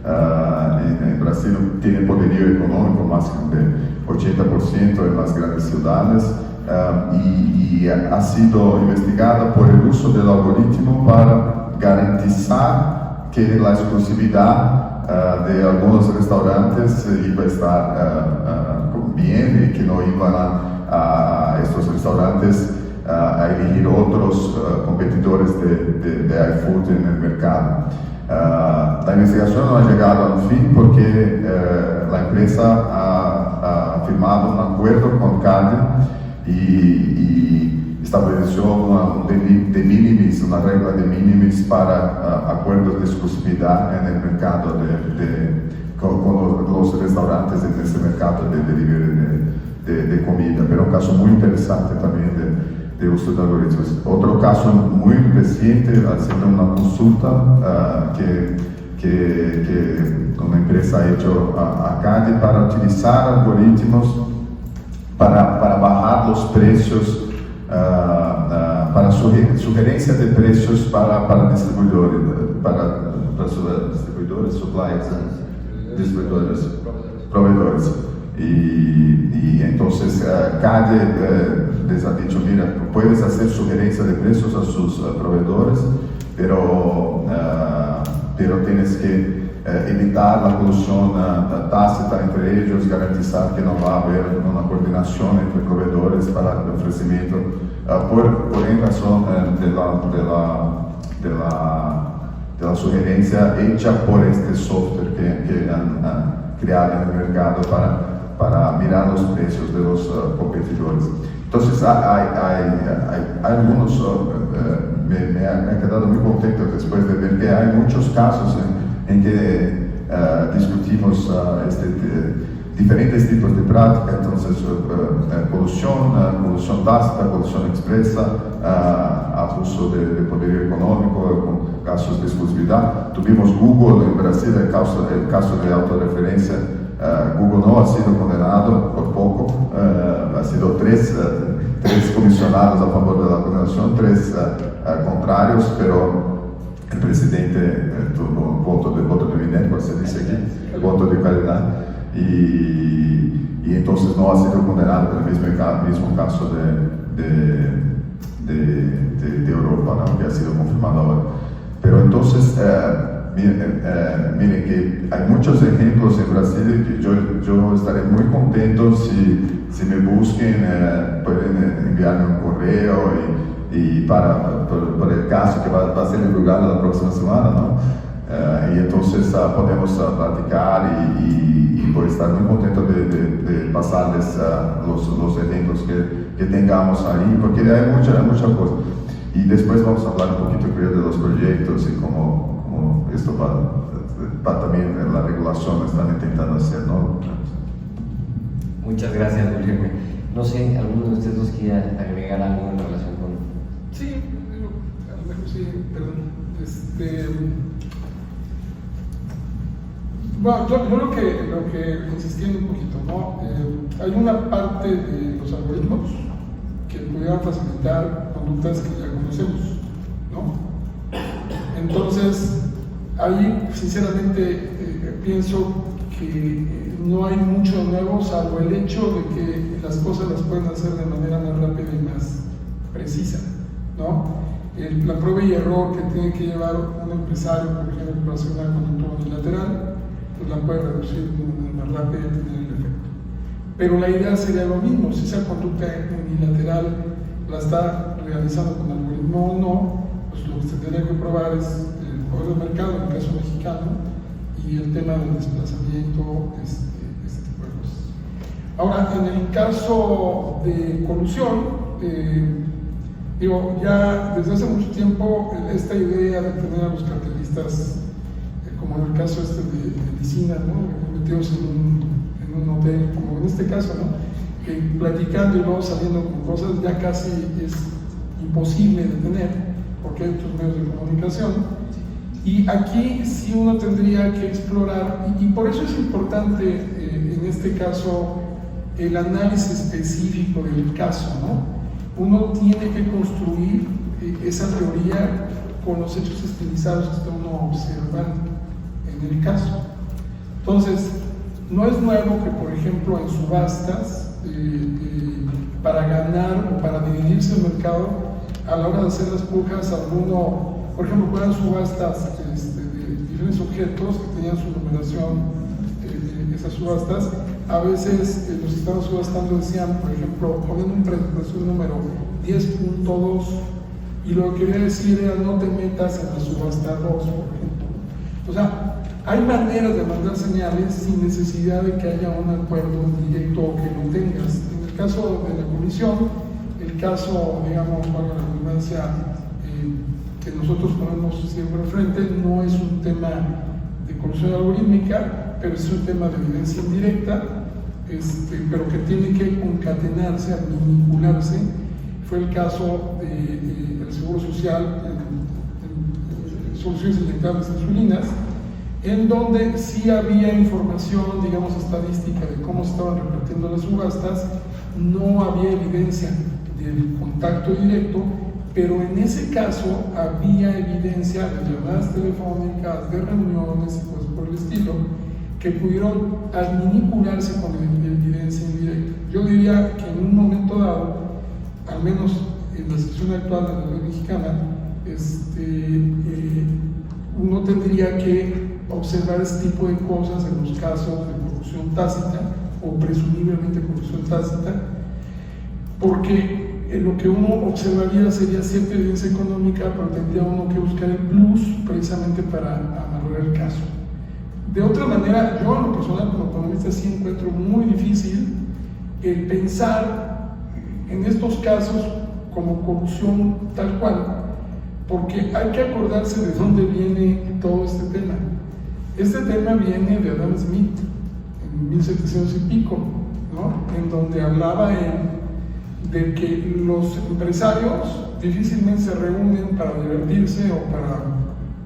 En Brasil tiene poderío económico más de 80% en las grandes ciudades y ha sido investigada por el uso del algoritmo para garantizar que la exclusividad de algunos restaurantes iba a estar bien y que no iban a estos restaurantes a elegir otros competidores de iFood en el mercado. La investigación no ha llegado al fin porque la empresa ha firmado un acuerdo con CADE y estableció una regla de minimis para acuerdos de exclusividad en el mercado con los restaurantes en ese mercado de delivery de comida, pero un caso muy interesante también de uso de algoritmos. Otro caso muy reciente ha sido una consulta que una empresa ha hecho a CADE para utilizar algoritmos para bajar los precios, para sugerencia de precios para distribuidores, proveedores. Y entonces CADE les ha dicho, mira, puedes hacer sugerencia de precios a sus proveedores, pero tienes que evitar la colusión tácita entre ellos, garantizar que no va a haber una coordinación entre proveedores para el ofrecimiento, por razón de la sugerencia hecha por este software que han creado en el mercado para mirar los precios de los competidores. Entonces hay algunos, me ha quedado muy contento después de ver que hay muchos casos en que discutimos diferentes tipos de práctica, entonces colusión tácita, colusión expresa, abuso de poder económico con casos de exclusividad. Tuvimos Google en Brasil, el caso de autorreferencia. Google no ha sido condenado por poco, ha sido tres comisionados a favor de la condenación, 3 contrarios, pero el presidente tuvo voto de evidente, como se dice aquí, voto de calidad, y entonces no ha sido condenado por el mismo caso de Europa, ¿no? Que ha sido confirmado ahora. Pero entonces, miren que hay muchos ejemplos en Brasil que yo estaré muy contento si me busquen, pueden enviarme un correo y por el caso que va a ser divulgado la próxima semana, ¿no? Y entonces podemos platicar y voy a estar muy contento de pasarles los ejemplos que tengamos ahí, porque hay mucha cosa. Y después vamos a hablar un poquito, creo, de los proyectos y cómo esto va también en la regulación están intentando hacer, ¿no? Muchas gracias, Guillermo. No sé, ¿alguno de ustedes dos quiere agregar algo en relación con...? Sí, a lo mejor sí, perdón. Bueno, yo lo que insistiendo un poquito, ¿no? Hay una parte de los algoritmos que pudieran facilitar conductas que ya conocemos, ¿no? Entonces, ahí sinceramente pienso que no hay mucho nuevo, salvo el hecho de que las cosas las pueden hacer de manera más rápida y más precisa, ¿no? La prueba y error que tiene que llevar un empresario, por ejemplo, para hacer una conducta unilateral, pues la puede reducir de manera más rápida y tener el efecto. Pero la idea sería lo mismo, si esa conducta unilateral la está realizando con algoritmo o no, pues lo que se tendría que probar es el poder del mercado, en el caso mexicano, y el tema del desplazamiento, este tipo de cosas. Ahora, en el caso de colusión, ya desde hace mucho tiempo esta idea de tener a los cartelistas, como en el caso de medicina, ¿no? Metidos en un hotel, como en este caso, ¿no? Platicando y luego saliendo con cosas, ya casi es imposible de tener, porque hay otros medios de comunicación. Y aquí sí uno tendría que explorar, y por eso es importante en este caso el análisis específico del caso, ¿no? Uno tiene que construir esa teoría con los hechos estilizados que está uno observando en el caso. Entonces, no es nuevo que, por ejemplo, en subastas, para ganar o para dividirse el mercado, a la hora de hacer las pujas, alguno, por ejemplo, puedan subastas de diferentes objetos que tenían su numeración, esas subastas, a veces los que estaban subastando decían, por ejemplo, ponen un precio número 10.2 y lo que quería decir era no te metas en la subasta 2, por ejemplo. O sea, hay maneras de mandar señales sin necesidad de que haya un acuerdo directo o que lo tengas. En el caso de la comisión, el caso, digamos, para la redundancia, que nosotros ponemos siempre frente, no es un tema de colusión algorítmica, pero es un tema de evidencia indirecta, pero que tiene que concatenarse, vincularse. Fue el caso del Seguro Social, soluciones inyectables de insulinas, en donde sí había información, digamos, estadística de cómo se estaban repartiendo las subastas, no había evidencia del contacto directo, pero en ese caso había evidencia de llamadas telefónicas, de reuniones y cosas por el estilo, que pudieron vincularse con la evidencia indirecta. Yo diría que en un momento dado, al menos en la situación actual de la ley mexicana, uno tendría que observar este tipo de cosas en los casos de corrupción tácita o presumiblemente corrupción tácita, porque lo que uno observaría sería cierta evidencia económica, pero tendría uno que buscar el plus precisamente para amarrar el caso. De otra manera, yo en lo personal como economista sí encuentro muy difícil el pensar en estos casos como corrupción tal cual, porque hay que acordarse de dónde viene todo este tema. Este tema viene de Adam Smith, 1700 y pico, ¿no? En donde hablaba de que los empresarios difícilmente se reúnen para divertirse o para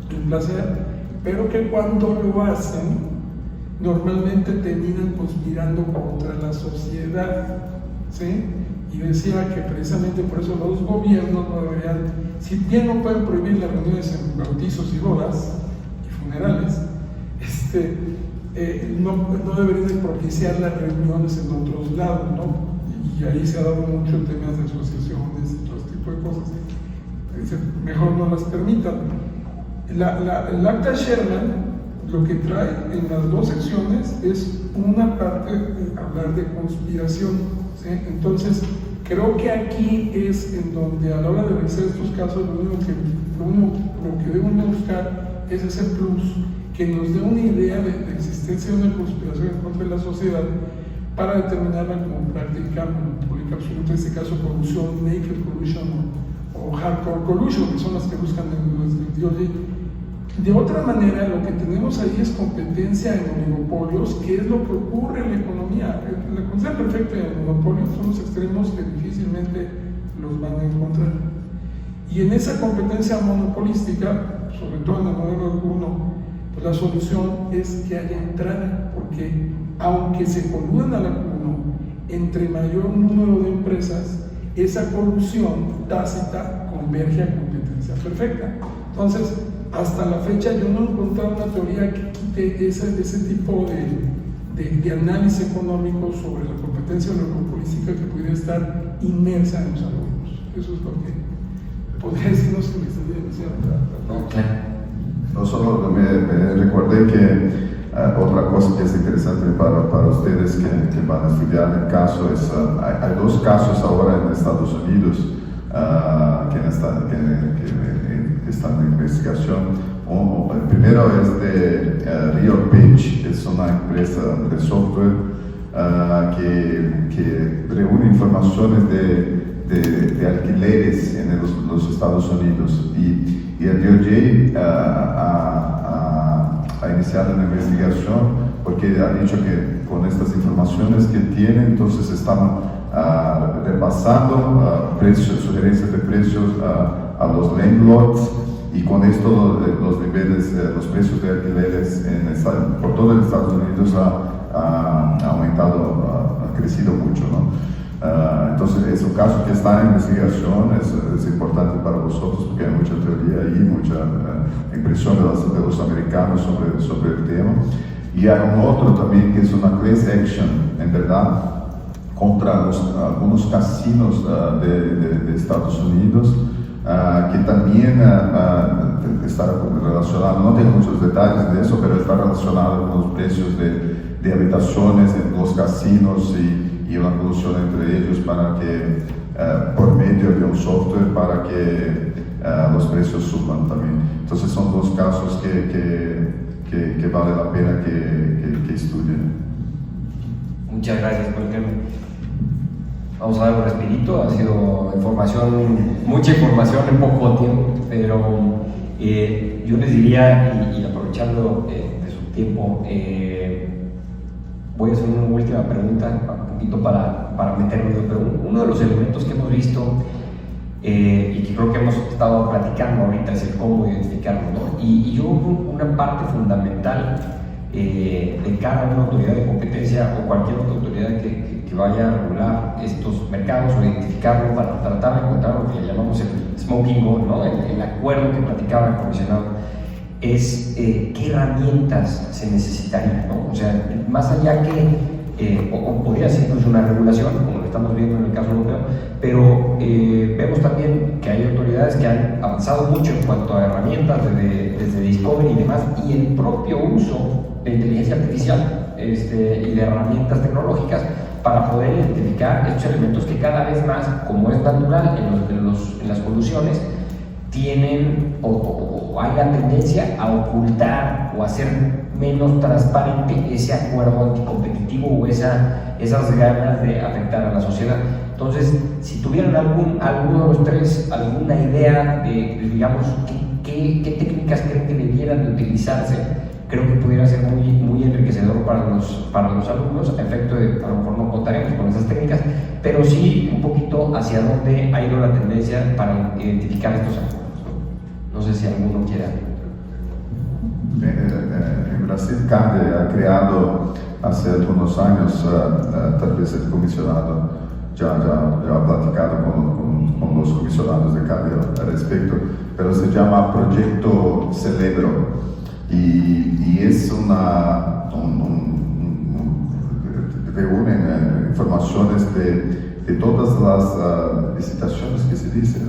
el placer, pero que cuando lo hacen normalmente terminan conspirando contra la sociedad, ¿sí? Y decía que precisamente por eso los gobiernos no deberían, si bien no pueden prohibir las reuniones en bautizos y bodas y funerales, no deberían de propiciar las reuniones en otros lados, ¿no? Y ahí se ha dado mucho en temas de asociaciones y todo este tipo de cosas. Mejor no las permitan. El acta Sherman lo que trae en las dos secciones es una parte de hablar de conspiración, ¿sí? Entonces creo que aquí es en donde a la hora de revisar estos casos lo que debemos buscar es ese plus que nos dé una idea de la existencia de una conspiración en contra de la sociedad para determinarla como práctica monopólica absoluta, en este caso colusión, naked collusion o hardcore collusion, que son las que buscan en los DOJ. De otra manera, lo que tenemos ahí es competencia en oligopolios, que es lo que ocurre en la economía. La condición perfecta del monopolio son los extremos que difícilmente los van a encontrar. Y en esa competencia monopolística, sobre todo en el modelo 1, pues la solución es que haya entrada, porque aunque se coludan a la 1, entre mayor número de empresas, esa colusión tácita converge a competencia perfecta. Entonces, hasta la fecha yo no he encontrado una teoría que quite ese tipo de análisis económico sobre la competencia oligopolística que pudiera estar inmersa en los algoritmos. Eso es lo que podría decirnos que me estaría diciendo. Claro. No solo me recordé que otra cosa que es interesante para ustedes que van a estudiar el caso es, hay dos casos ahora en Estados Unidos que están en investigación. El primero es de RealPage, que es una empresa de software que reúne informaciones de alquileres en los Estados Unidos. Y el DOJ ha iniciado una investigación porque ha dicho que con estas informaciones que tiene, entonces están repasando sugerencias de precios a los landlords, y con esto los niveles, los precios de alquileres por todo el Estados Unidos ha aumentado, ha crecido mucho, ¿no? Entonces es un caso que está en investigación, es importante para vosotros porque hay mucha teoría ahí, mucha impresión de los americanos sobre el tema. Y hay un otro también que es una class action, en verdad, contra algunos casinos de Estados Unidos, que también está relacionado, no tengo muchos detalles de eso, pero está relacionado con los precios de habitaciones en los casinos y una colusión entre ellos para que, por medio de un software, para que los precios suban también. Entonces son dos casos que vale la pena que estudien. Muchas gracias por el tema. Vamos a dar un respirito, ha sido mucha información en poco tiempo, pero yo les diría, y aprovechando de su tiempo, voy a hacer una última pregunta, un poquito para meterme, pero uno de los elementos que hemos visto y que creo que hemos estado platicando ahorita es el cómo identificarlo, ¿no? Y yo una parte fundamental de cada una autoridad de competencia o cualquier otra autoridad que vaya a regular estos mercados o identificarlo para tratar de encontrar lo que llamamos el smoking gun, ¿no? El acuerdo que platicaba el comisionado, es qué herramientas se necesitarían, ¿no? O sea, más allá que, o podría ser incluso una regulación, como lo estamos viendo en el caso europeo, pero vemos también que hay autoridades que han avanzado mucho en cuanto a herramientas desde Discovery y demás, y el propio uso de inteligencia artificial y de herramientas tecnológicas para poder identificar estos elementos que cada vez más, como es natural en las colusiones, tienen o hay la tendencia a ocultar o a hacer menos transparente ese acuerdo anticompetitivo o esas ganas de afectar a la sociedad. Entonces, si tuvieran alguno de los tres alguna idea de digamos, qué técnicas creen que debieran de utilizarse creo que pudiera ser muy enriquecedor para los alumnos, a efecto de, a lo mejor no contaremos con esas técnicas, pero sí un poquito hacia dónde ha ido la tendencia para identificar estos algoritmos, ¿no? No sé si alguno quiera. En Brasil, CADE ha creado hace algunos años, tal vez el comisionado ya ha platicado con los comisionados de CADE al respecto, pero se llama Proyecto Celebro y es reúnen informaciones de todas las licitaciones que se dicen,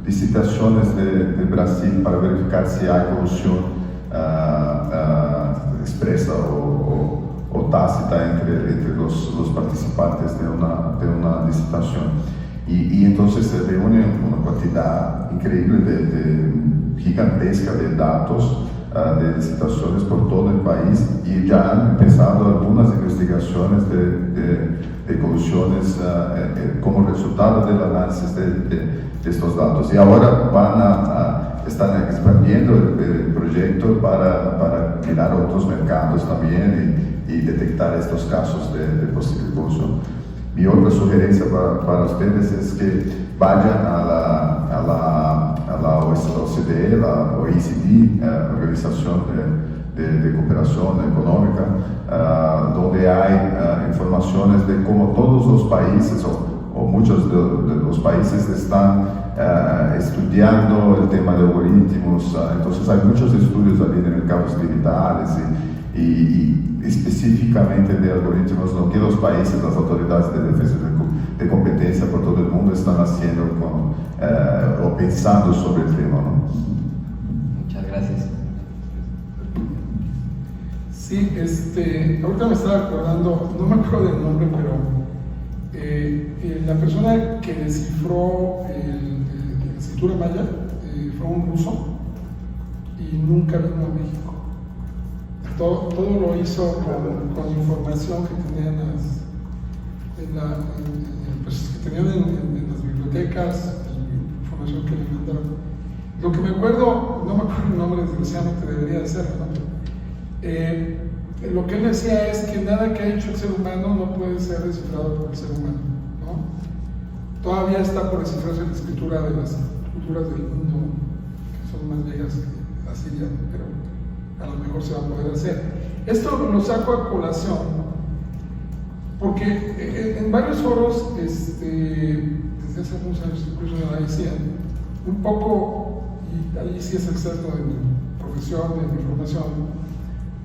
licitaciones de Brasil para verificar si hay corrupción expresa o tácita entre los participantes de una licitación. Y entonces se reúne una cantidad increíble gigantesca de datos de licitaciones por todo el país y ya han empezado algunas investigaciones de corrupciones como resultado del análisis de estos datos. Y ahora están expandiendo el proyecto para mirar otros mercados también y detectar estos casos de posible corrupción. Mi otra sugerencia para ustedes es que vayan a la OCDE, la OECD, Organización de Cooperación Económica, donde hay informaciones de cómo todos los países o muchos de los países están estudiando el tema de algoritmos. Entonces hay muchos estudios allí de mercados digitales y específicamente de algoritmos, lo que los países, las autoridades de defensa de competencia por todo el mundo están haciendo o pensando sobre el tema, ¿no? Muchas gracias. Sí, ahorita me estaba acordando, no me acuerdo del nombre, pero la persona que descifró la escritura maya fue un ruso y nunca vino a México. Todo lo hizo con información que tenían en las bibliotecas y información que le mandaron. Lo que me acuerdo, no me acuerdo el nombre, desgraciadamente debería de ser, ¿no? Lo que él decía es que nada que ha hecho el ser humano no puede ser descifrado por el ser humano, ¿no? Todavía está por descifrarse la escritura de las culturas del mundo, que son más viejas que la siria, pero a lo mejor se va a poder hacer. Esto lo saco a colación porque en varios foros, desde hace algunos años incluso me la decían, un poco, y ahí sí es el sesgo de mi profesión, de mi formación,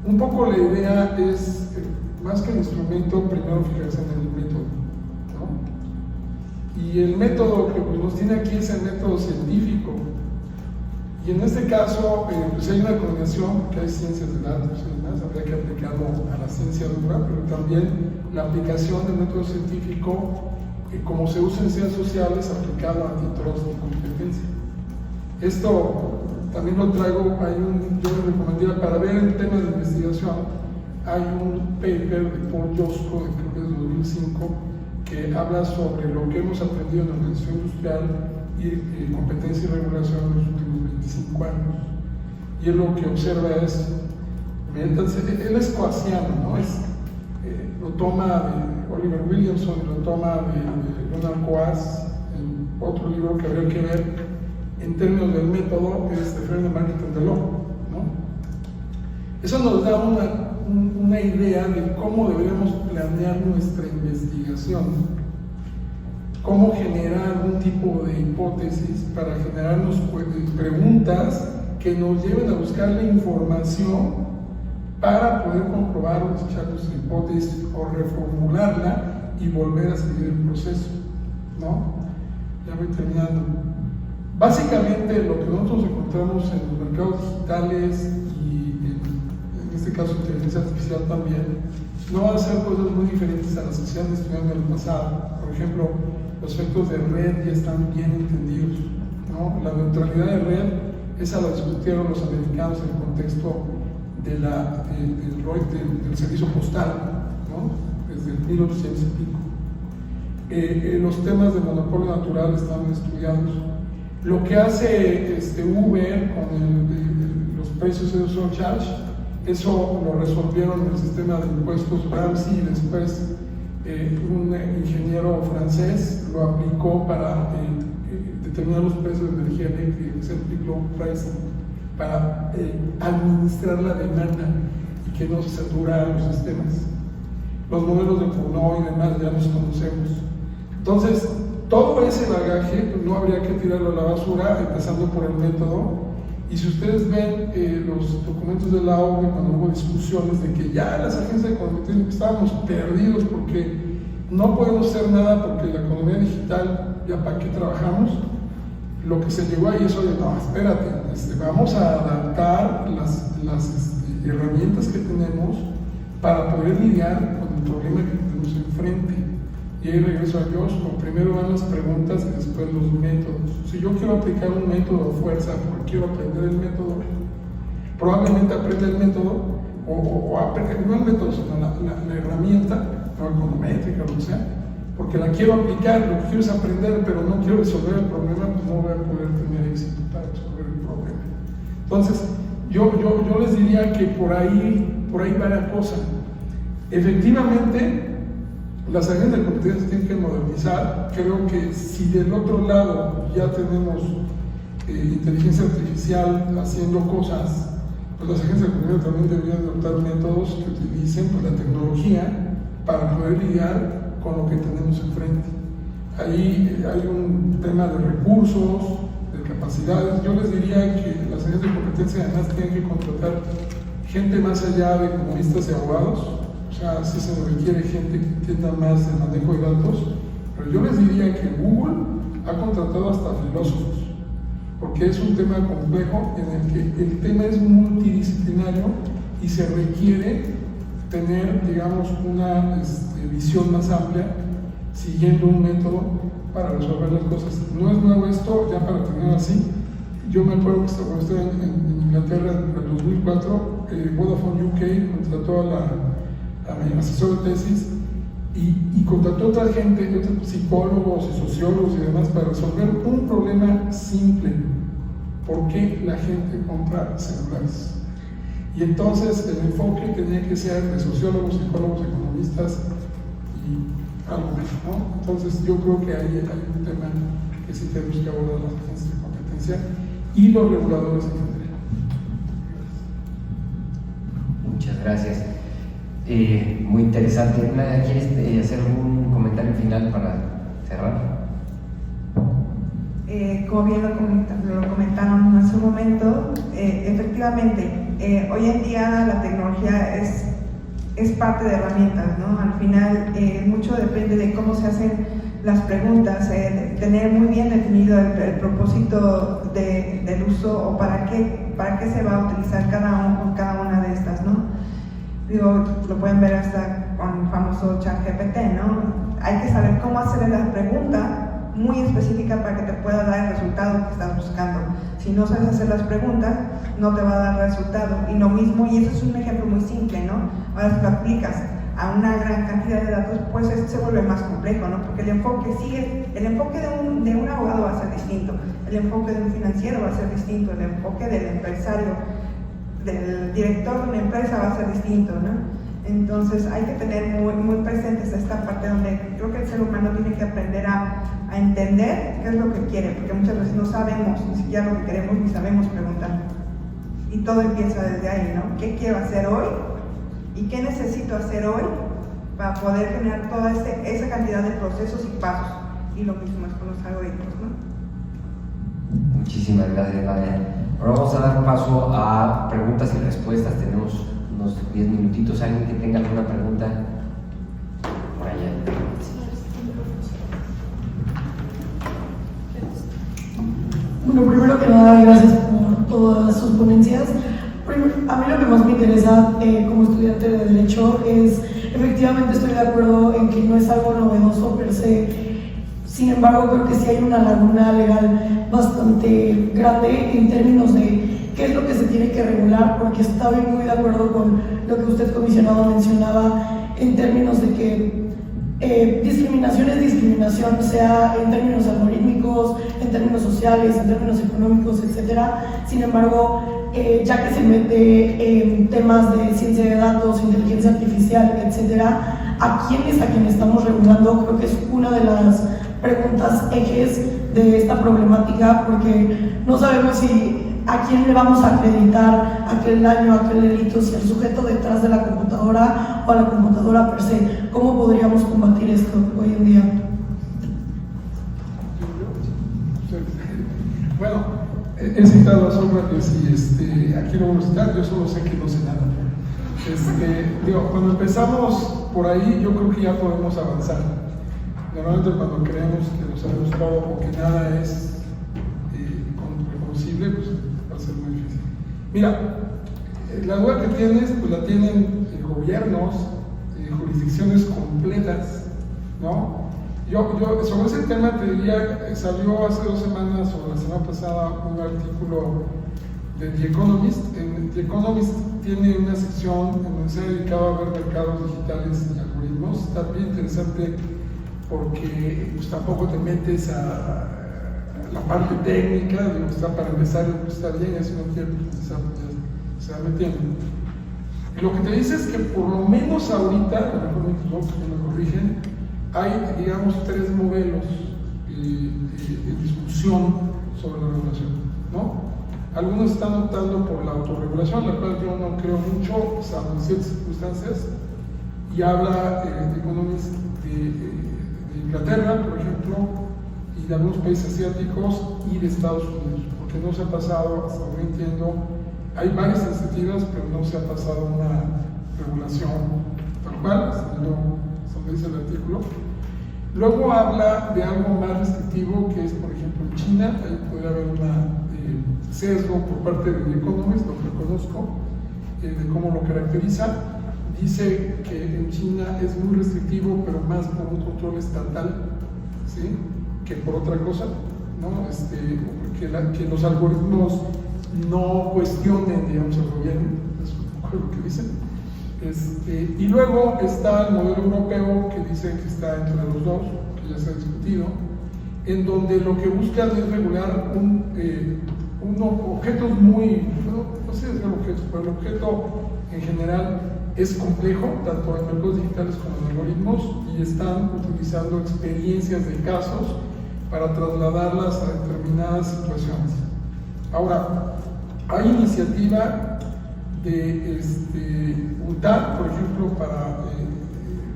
un poco la idea es, más que el instrumento, primero fijarse en el método, ¿no? Y el método que nos tiene aquí es el método científico. Y en este caso, pues hay una combinación, que hay ciencias de datos y demás, habría que aplicarlo a la ciencia dura, pero también la aplicación del método científico, como se usa en ciencias sociales, aplicado a títulos de competencia. Esto también lo traigo, yo le recomendaría, para ver el tema de investigación, hay un paper de Paul Josko, creo que es de 2005, que habla sobre lo que hemos aprendido en la organización industrial y competencia y regulación en los últimos 25 años. Y él lo que observa es, él es coasiano, ¿no? Lo toma de Oliver Williamson, lo toma de Ronald Coase, en otro libro que habría que ver en términos del método, es de Ferdinand Marketing de Law, ¿no? Eso nos da una idea de cómo deberíamos planear nuestra investigación, cómo generar algún tipo de hipótesis para generarnos preguntas que nos lleven a buscar la información para poder comprobar o desechar nuestra hipótesis o reformularla y volver a seguir el proceso, ¿no? Ya voy terminando. Básicamente lo que nosotros encontramos en los mercados digitales y en este caso inteligencia artificial también, no van a ser cosas muy diferentes a las que se han estudiado en el pasado. Por ejemplo, los efectos de red ya están bien entendidos, ¿no? La neutralidad de red, esa la discutieron los americanos en el contexto del servicio postal, ¿no? Desde el 1800 y pico. Los temas de monopolio natural están estudiados. Lo que hace Uber con los precios de surcharge Eso lo resolvieron en el sistema de impuestos Ramsey y después un ingeniero francés lo aplicó para determinar los precios de energía eléctrica, que es el peak load pricing, para administrar la demanda y que no se saturaran los sistemas. Los modelos de Cournot y demás ya los conocemos. Entonces, todo ese bagaje no habría que tirarlo a la basura, empezando por el método. Y si ustedes ven los documentos de la ONU, cuando hubo discusiones de que ya las agencias de economía estábamos perdidos porque no podemos hacer nada porque la economía digital, ya para qué trabajamos, lo que se llegó ahí es, oye, no, espérate, vamos a adaptar las herramientas que tenemos para poder lidiar con el problema que tenemos enfrente. Y ahí regreso a Joshua, primero van las preguntas y después los métodos. Si yo quiero aplicar un método a fuerza porque quiero aprender el método, probablemente aprenda el método, o aprender, no el método, sino la herramienta, no econométrica, lo que sea, porque la quiero aplicar, lo que quiero es aprender, pero no quiero resolver el problema, pues no voy a poder tener éxito para resolver el problema. Entonces, yo les diría que por ahí va la cosa. Efectivamente, las agencias de competencia tienen que modernizar. Creo que si del otro lado ya tenemos inteligencia artificial haciendo cosas, pues las agencias de competencia también deberían adoptar métodos que utilicen pues, la tecnología para poder lidiar con lo que tenemos enfrente. Ahí hay un tema de recursos, de capacidades. Yo les diría que las agencias de competencia además tienen que contratar gente más allá de economistas y abogados. O sea, sí se requiere gente que entienda más de manejo de datos, pero yo les diría que Google ha contratado hasta filósofos, porque es un tema complejo en el que el tema es multidisciplinario y se requiere tener, digamos, una visión más amplia, siguiendo un método para resolver las cosas. No es nuevo esto, ya para terminar así. Yo me acuerdo que cuando estuve en Inglaterra en el 2004, Vodafone UK contrató a mi asesor de tesis y contrató a otra gente, otros psicólogos y sociólogos y demás para resolver un problema simple: ¿por qué la gente compra celulares? Y entonces el enfoque tenía que ser de sociólogos, psicólogos, economistas y algo más, ¿no? Entonces yo creo que ahí hay un tema que sí tenemos que abordar las agencias de competencia y los reguladores en general. Muchas gracias. Muy interesante. Nadia, ¿quieres hacer un comentario final para cerrar? Como bien lo comentaron hace un momento, efectivamente, hoy en día la tecnología es parte de herramientas, ¿no? Al final, mucho depende de cómo se hacen las preguntas, tener muy bien definido el propósito del uso o para qué se va a utilizar cada una de estas, ¿no? Digo, lo pueden ver hasta con el famoso ChatGPT, ¿no? Hay que saber cómo hacer la pregunta muy específica para que te pueda dar el resultado que estás buscando. Si no sabes hacer las preguntas, no te va a dar resultado. Y lo mismo, y eso es un ejemplo muy simple, ¿no? Ahora si lo aplicas a una gran cantidad de datos, pues se vuelve más complejo, ¿no? Porque el enfoque de un abogado va a ser distinto, el enfoque de un financiero va a ser distinto, el enfoque del empresario, del director de una empresa va a ser distinto, ¿no? Entonces hay que tener muy presentes esta parte donde creo que el ser humano tiene que aprender a entender qué es lo que quiere, porque muchas veces no sabemos ni siquiera lo que queremos ni sabemos preguntar. Y todo empieza desde ahí, ¿no? ¿Qué quiero hacer hoy? ¿Y qué necesito hacer hoy para poder generar toda esa cantidad de procesos y pasos? Y lo mismo es con los algoritmos, ¿no? Muchísimas gracias, Nadia. Ahora vamos a dar paso a preguntas y respuestas. Tenemos unos 10 minutitos. ¿Alguien que tenga alguna pregunta? Por allá. Bueno, primero que nada, gracias por todas sus ponencias. A mí lo que más me interesa como estudiante de Derecho es, efectivamente estoy de acuerdo en que no es algo novedoso per se. Sin embargo, creo que sí hay una laguna legal bastante grande en términos de qué es lo que se tiene que regular, porque estoy muy de acuerdo con lo que usted, comisionado, mencionaba en términos de que discriminación es discriminación, sea en términos algorítmicos, en términos sociales, sociales, en términos económicos, etcétera. Sin embargo, ya que se mete en temas de ciencia de datos, inteligencia artificial, etcétera, ¿a quién estamos regulando? Creo que es una de las preguntas ejes de esta problemática, porque no sabemos si a quién le vamos a acreditar aquel daño, aquel delito, si al sujeto detrás de la computadora o a la computadora per se. ¿Cómo podríamos combatir esto hoy en día? Bueno, he citado a Sócrates y aquí lo voy a citar, yo solo sé que no sé nada. Cuando empezamos por ahí, yo creo que ya podemos avanzar. Normalmente cuando creemos que lo sabemos todo o que nada es reconocible, pues va a ser muy difícil. Mira, la duda que tienes, pues la tienen gobiernos, jurisdicciones completas, ¿no? Yo sobre ese tema te diría, salió hace 2 semanas o la semana pasada un artículo de The Economist. The Economist tiene una sección en donde se ha dedicado a ver mercados digitales y algoritmos. Está bien interesante porque pues, tampoco te metes a la parte técnica, digo, está para empezar, está bien, eso no quiere profundizar, se va metiendo. Y lo que te dice es que por lo menos ahorita, a lo mejor me corrigen, hay, digamos, 3 modelos de discusión sobre la regulación, ¿no? Algunos están optando por la autorregulación, la cual yo no creo mucho, salvo en ciertas circunstancias, y habla de Economist de Inglaterra, por ejemplo, y de algunos países asiáticos y de Estados Unidos, porque no se ha pasado, hasta donde entiendo, hay varias iniciativas, pero no se ha pasado una regulación tal cual, hasta donde dice el artículo. Luego habla de algo más restrictivo, que es, por ejemplo, en China, ahí puede haber un sesgo por parte de The Economist, lo reconozco, de cómo lo caracteriza. Dice que en China es muy restrictivo, pero más por un control estatal, ¿sí?, que por otra cosa, ¿no? Que los algoritmos no cuestionen, digamos, al gobierno, es un poco lo que dicen. Y luego está el modelo europeo, que dice que está entre los dos, que ya se ha discutido, en donde lo que buscan es regular unos objetos muy, no sé si es el objeto, pero el objeto en general es complejo, tanto en mercados digitales como en algoritmos, y están utilizando experiencias de casos para trasladarlas a determinadas situaciones. Ahora, hay iniciativa de UNTAD, por ejemplo, para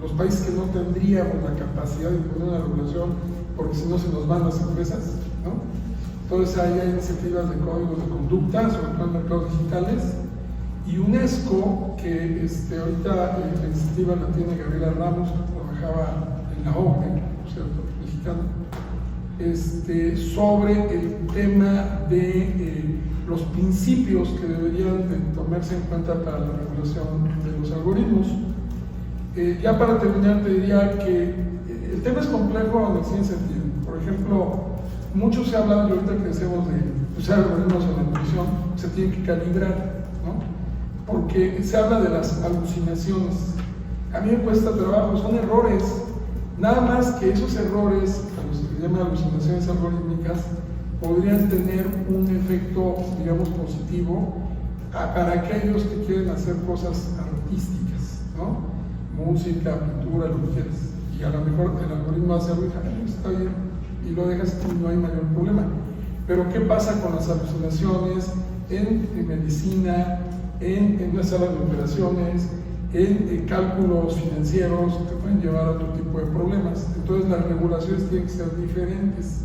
los países que no tendríamos la capacidad de poner una regulación, porque si no se nos van las empresas, ¿no? Entonces ahí hay iniciativas de códigos de conducta, sobre todo en mercados digitales, y UNESCO, que ahorita la iniciativa la tiene Gabriela Ramos, que trabajaba en la OPE, por cierto, mexicana, sobre el tema de los principios que deberían de tomarse en cuenta para la regulación de los algoritmos. Ya para terminar te diría que el tema es complejo en el siguiente sentido. Por ejemplo, mucho se habla, y ahorita que decimos de usar algoritmos en la nutrición, se tiene que calibrar, ¿no? Porque se habla de las alucinaciones. A mí me cuesta trabajo, son errores. Nada más que esos errores, a los que se llaman alucinaciones algorítmicas, podrían tener un efecto, digamos, positivo para aquellos que quieren hacer cosas artísticas, ¿no? Música, pintura, lo que quieras. Y a lo mejor el algoritmo hace algo y está bien, y lo dejas y no hay mayor problema. Pero ¿qué pasa con las alucinaciones en medicina, en una sala de operaciones, en cálculos financieros que pueden llevar a otro tipo de problemas? Entonces las regulaciones tienen que ser diferentes.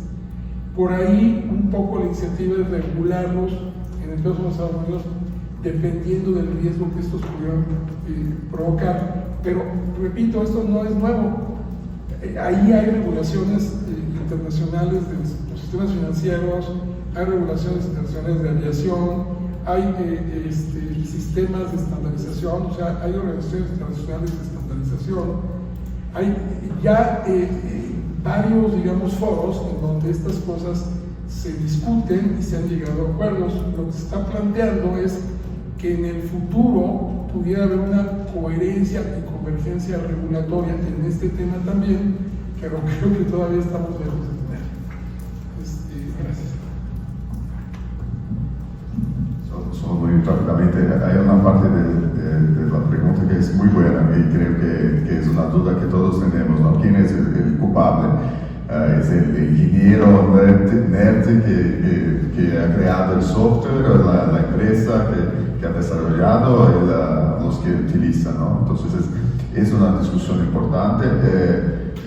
Por ahí un poco la iniciativa es regularlos, en el caso de los Estados Unidos, dependiendo del riesgo que estos pudieran provocar. Pero, repito, esto no es nuevo. Ahí hay regulaciones internacionales de los sistemas financieros, hay regulaciones internacionales de aviación, hay sistemas de estandarización, o sea, hay organizaciones internacionales de estandarización, hay ya varios, digamos, foros en donde estas cosas se discuten y se han llegado a acuerdos. Lo que se está planteando es que en el futuro pudiera haber una coherencia y convergencia regulatoria en este tema también, pero creo que todavía estamos lejos de tener. Gracias. rápidamente, hay una parte de la pregunta que es muy buena y creo que es una duda que todos tenemos, ¿no? ¿Quién es el culpable? Es el ingeniero nerd que ha creado el software, la empresa que ha desarrollado, los que utilizan, ¿no? Entonces es una discusión importante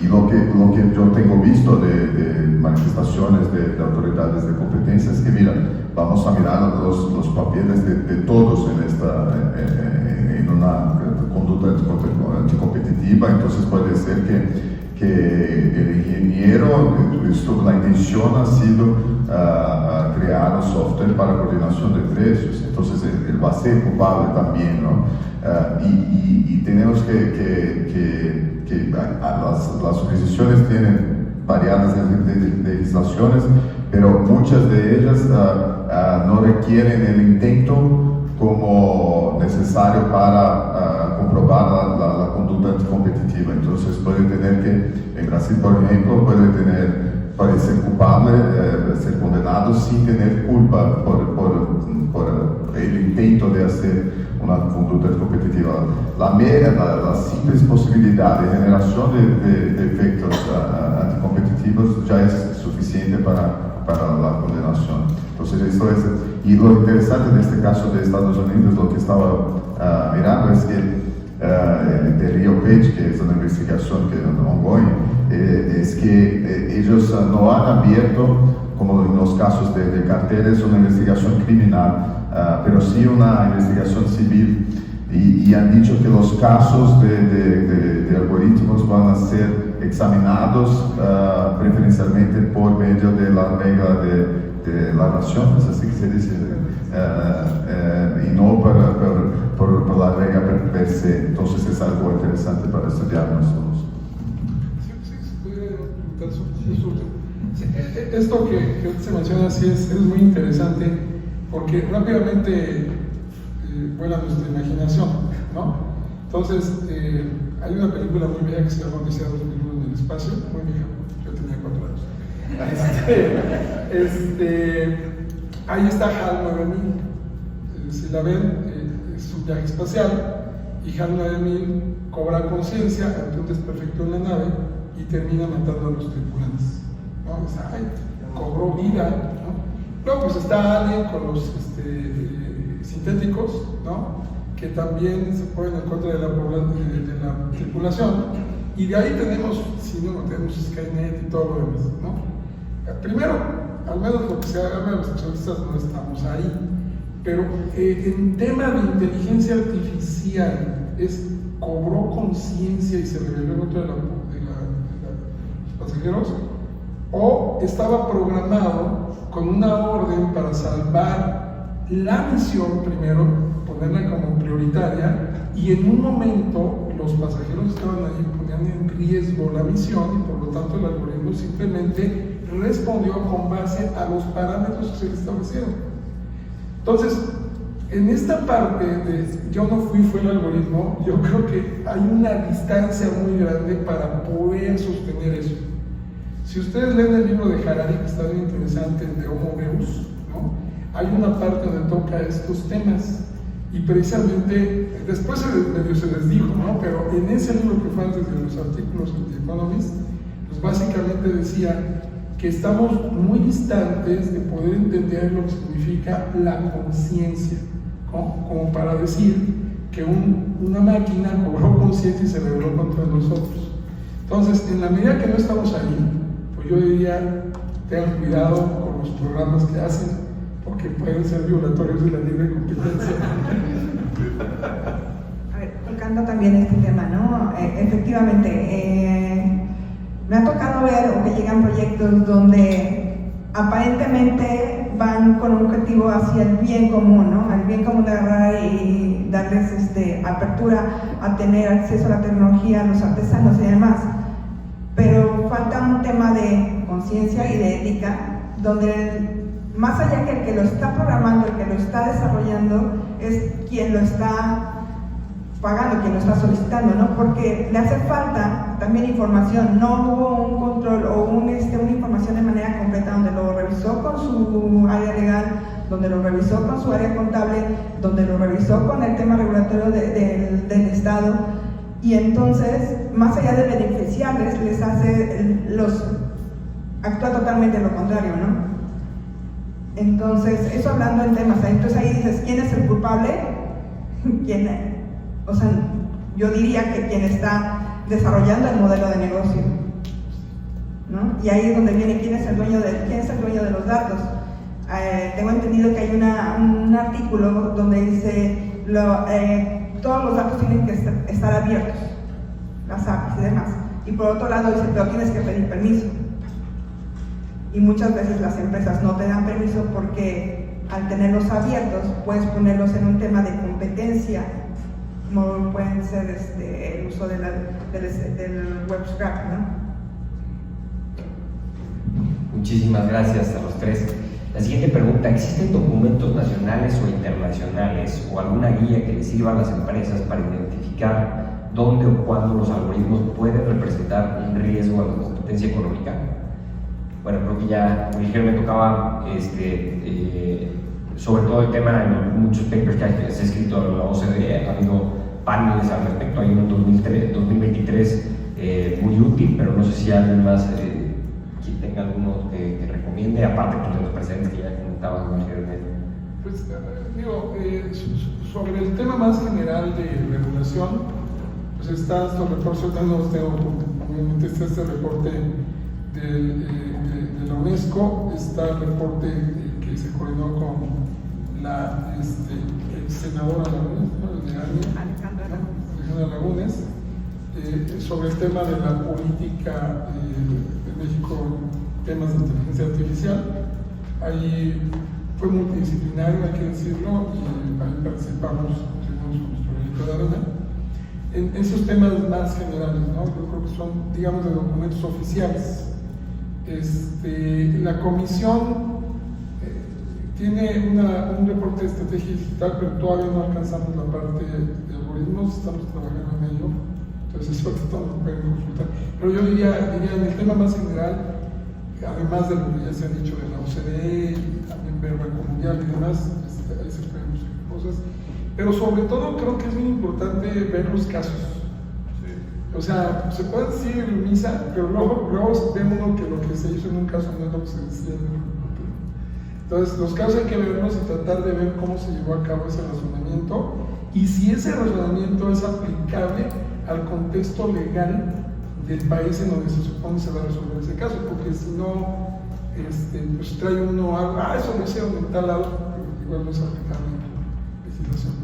y lo que yo tengo visto de manifestaciones de autoridades de competencia es que, mira, vamos a mirar los papeles de todos en una conducta anticompetitiva, entonces puede ser que el ingeniero, la intención ha sido crear un software para coordinación de precios, entonces él va a ser culpable también, ¿no? Y tenemos que las jurisdicciones tienen variadas legislaciones, pero muchas de ellas no requieren el intento como necesario para comprobar la conducta anticompetitiva. Entonces puede tener que, en Brasil por ejemplo, puede ser culpable, ser condenado sin tener culpa por el intento de hacer una conducta anticompetitiva. La simple posibilidad de generación de efectos anticompetitivos ya es suficiente para la condenación. Entonces eso es, y lo interesante de este caso de Estados Unidos, lo que estaba mirando es que de Rio Page, que es una investigación que es ongoing, es que ellos no han abierto, como en los casos de carteles, una investigación criminal, pero sí una investigación civil, y han dicho que los casos de algoritmos van a ser examinados preferencialmente por medio de la regla de la nación, es así que se dice, y no por la regla per se. Entonces es algo interesante para estudiar nosotros. Esto que se menciona sí es muy interesante, porque rápidamente vuela nuestra imaginación, ¿no? Entonces, hay una película muy vieja que se llama Odisea 2001 en el espacio, muy vieja, yo tenía 4 años. Ahí está HAL 9000, si la ven, es un viaje espacial, y HAL 9000 cobra conciencia ante un desperfecto en la nave y termina matando a los tripulantes, ¿no? O sea, cobró vida, ¿no? Luego pues está Alien con los sintéticos, ¿no? Que también se ponen en contra de la tripulación, y de ahí tenemos Skynet y todo lo demás, ¿no? Primero, al menos lo que se habla de los especialistas no estamos ahí, pero en tema de inteligencia artificial cobró conciencia y se rebeló en contra de los pasajeros, o estaba programado con una orden para salvar la misión primero, ponerla como prioritaria, y en un momento los pasajeros estaban ahí, ponían en riesgo la misión, y por lo tanto el algoritmo simplemente respondió con base a los parámetros que se le establecieron. Entonces, en esta parte de yo no fue el algoritmo, yo creo que hay una distancia muy grande para poder sostener eso. Si ustedes leen el libro de Harari, que está bien interesante, de Homo Deus, ¿no? Hay una parte donde toca estos temas, y precisamente después se les dijo, ¿no? Pero en ese libro que fue antes de los artículos de The Economist, pues básicamente decía que estamos muy distantes de poder entender lo que significa la conciencia, ¿no? Como para decir que una máquina cobró conciencia y se rebeló contra nosotros. Entonces, en la medida que no estamos ahí, pues yo diría, tengan cuidado con los programas que hacen, porque pueden ser violatorios de la libre competencia. A ver, tocando también este tema, ¿no? Efectivamente, me ha tocado ver que llegan proyectos donde aparentemente van con un objetivo hacia el bien común, ¿no? Al bien común de agarrar y darles apertura a tener acceso a la tecnología, a los artesanos y demás. Pero falta un tema de conciencia y de ética, donde más allá que el que lo está programando, el que lo está desarrollando, es quien lo está pagando, quien lo está solicitando, ¿no? Porque le hace falta también información. No hubo un control o una información de manera completa donde lo revisó con su área legal, donde lo revisó con su área contable, donde lo revisó con el tema regulatorio del Estado, y entonces, más allá de beneficiarles, les hace, actúa totalmente lo contrario, ¿no? Entonces, eso hablando en temas, entonces ahí dices, ¿quién es el culpable? O sea, yo diría que quien está desarrollando el modelo de negocio, ¿no? Y ahí es donde viene quién es el dueño de los datos. Tengo entendido que hay un artículo donde dice todos los datos tienen que estar abiertos, las APIs y demás. Y por otro lado dice, pero tienes que pedir permiso. Y muchas veces las empresas no te dan permiso porque al tenerlos abiertos puedes ponerlos en un tema de competencia, como pueden ser el uso del web scrap, ¿no? Muchísimas gracias a los tres. La siguiente pregunta: ¿existen documentos nacionales o internacionales o alguna guía que les sirva a las empresas para identificar dónde o cuándo los algoritmos pueden representar un riesgo a la competencia económica? Bueno, creo que ya, como dijeron, me tocaba sobre todo el tema en muchos papers que se ha escrito en la OCDE. Ha habido paneles al respecto. Hay uno en 2023 muy útil, pero no sé si alguien más quien tenga alguno que recomiende, aparte de los presentes que ya comentaban. Pues digo, sobre el tema más general de regulación, pues está estos reportes, obviamente está este reporte de la UNESCO, está el reporte que se coordinó con la senadora Alejandra Lagunes, sobre el tema de la política de México en temas de inteligencia artificial. Ahí fue multidisciplinario, hay que decirlo, y ahí participamos con nuestro granito de arena en esos temas más generales, ¿no? Yo creo que son, digamos, de documentos oficiales. La comisión tiene un reporte de estrategia digital, pero todavía no alcanzamos la parte de algoritmos, estamos trabajando en ello, entonces eso lo pueden consultar. Pero yo diría en el tema más general, además de lo que ya se ha dicho de la OCDE, y también ver Banco Mundial y demás, ahí se pueden buscar cosas, pero sobre todo creo que es muy importante ver los casos. O sea, se puede decir misa, pero luego ve uno que lo que se hizo en un caso no es lo que se decía en el otro. Entonces, los casos hay que verlos y tratar de ver cómo se llevó a cabo ese razonamiento y si ese razonamiento es aplicable al contexto legal del país en donde se supone se va a resolver ese caso, porque si no, pues trae uno algo, eso lo hicieron en tal lado, pero igual no es aplicable en la situación.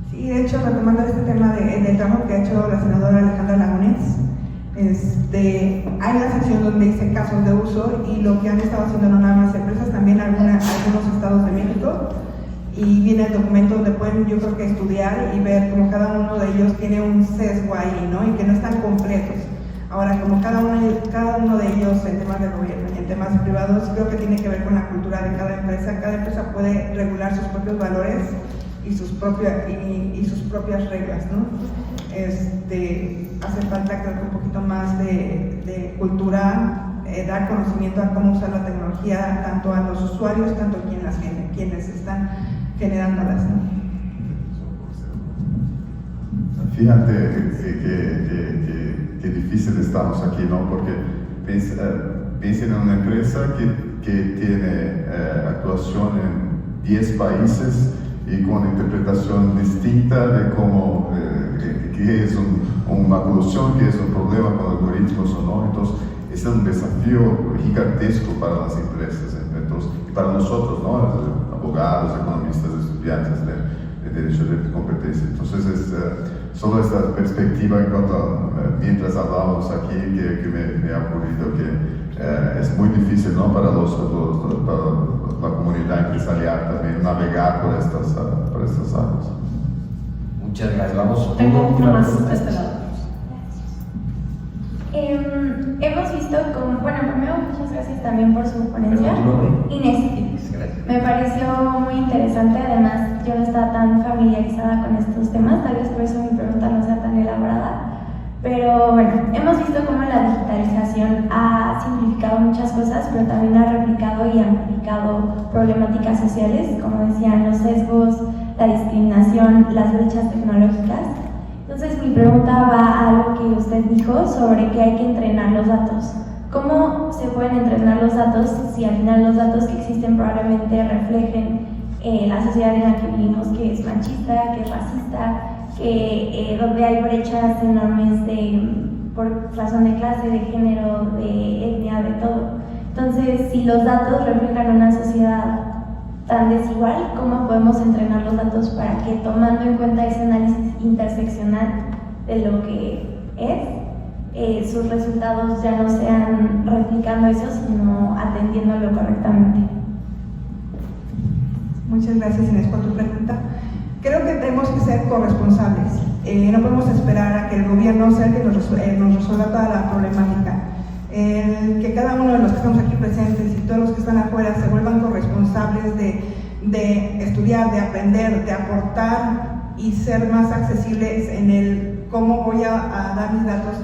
Sí, de hecho, retomando este tema del trabajo que ha hecho la senadora Alejandra Lagunes, hay una sección donde dice casos de uso y lo que han estado haciendo no nada más empresas, también algunos estados de México, y viene el documento donde pueden, yo creo que estudiar y ver cómo cada uno de ellos tiene un sesgo ahí, ¿no? Y que no están completos. Ahora, como cada uno de ellos en temas de gobierno y en temas privados, creo que tiene que ver con la cultura de cada empresa puede regular sus propios valores y sus propias reglas, ¿no? Hace falta, creo que un poquito más de cultura, dar conocimiento a cómo usar la tecnología, tanto a los usuarios, tanto a quienes están generándolas, ¿no? Fíjate que difícil estamos aquí, ¿no? Porque piensen en una empresa que tiene actuación en 10 países y con una interpretación distinta de cómo, qué es una evolución, qué es un problema con algoritmos o no. Entonces, es un desafío gigantesco para las empresas, entonces, y para nosotros, ¿no? Abogados, economistas, estudiantes de Derecho de Competencia. Entonces, solo esta perspectiva mientras hablábamos aquí, que me ha ocurrido que es muy difícil, ¿no? Para la comunidad empresarial también navegar por estas áreas. Muchas gracias. Vamos. Tengo una más de este lado. Hemos visto como, bueno, primero muchas gracias también por su ponencia. Inés. Gracias. Me pareció muy interesante, además yo no estaba tan familiarizada con estos temas, tal vez por eso mi pregunta no sea tan elaborada, Pero bueno, hemos visto cómo la digitalización ha simplificado muchas cosas, pero también ha replicado y amplificado problemáticas sociales, como decían, los sesgos, la discriminación, las brechas tecnológicas. Entonces mi pregunta va a algo que usted dijo sobre que hay que entrenar los datos. ¿Cómo se pueden entrenar los datos si al final los datos que existen probablemente reflejen la sociedad en la que vivimos, que es machista, que es racista, que donde hay brechas enormes por razón de clase, de género, de etnia, de todo? Entonces, si los datos reflejan una sociedad tan desigual, ¿cómo podemos entrenar los datos para que, tomando en cuenta ese análisis interseccional de lo que es, sus resultados ya no sean replicando eso, sino atendiéndolo correctamente? Muchas gracias, Inés, por tu pregunta. Creo que tenemos que ser corresponsables. No podemos esperar a que el gobierno sea el que nos resuelva toda la problemática. Que cada uno de los que estamos aquí presentes y todos los que están afuera se vuelvan corresponsables de estudiar, de aprender, de aportar y ser más accesibles en el cómo voy a dar mis datos,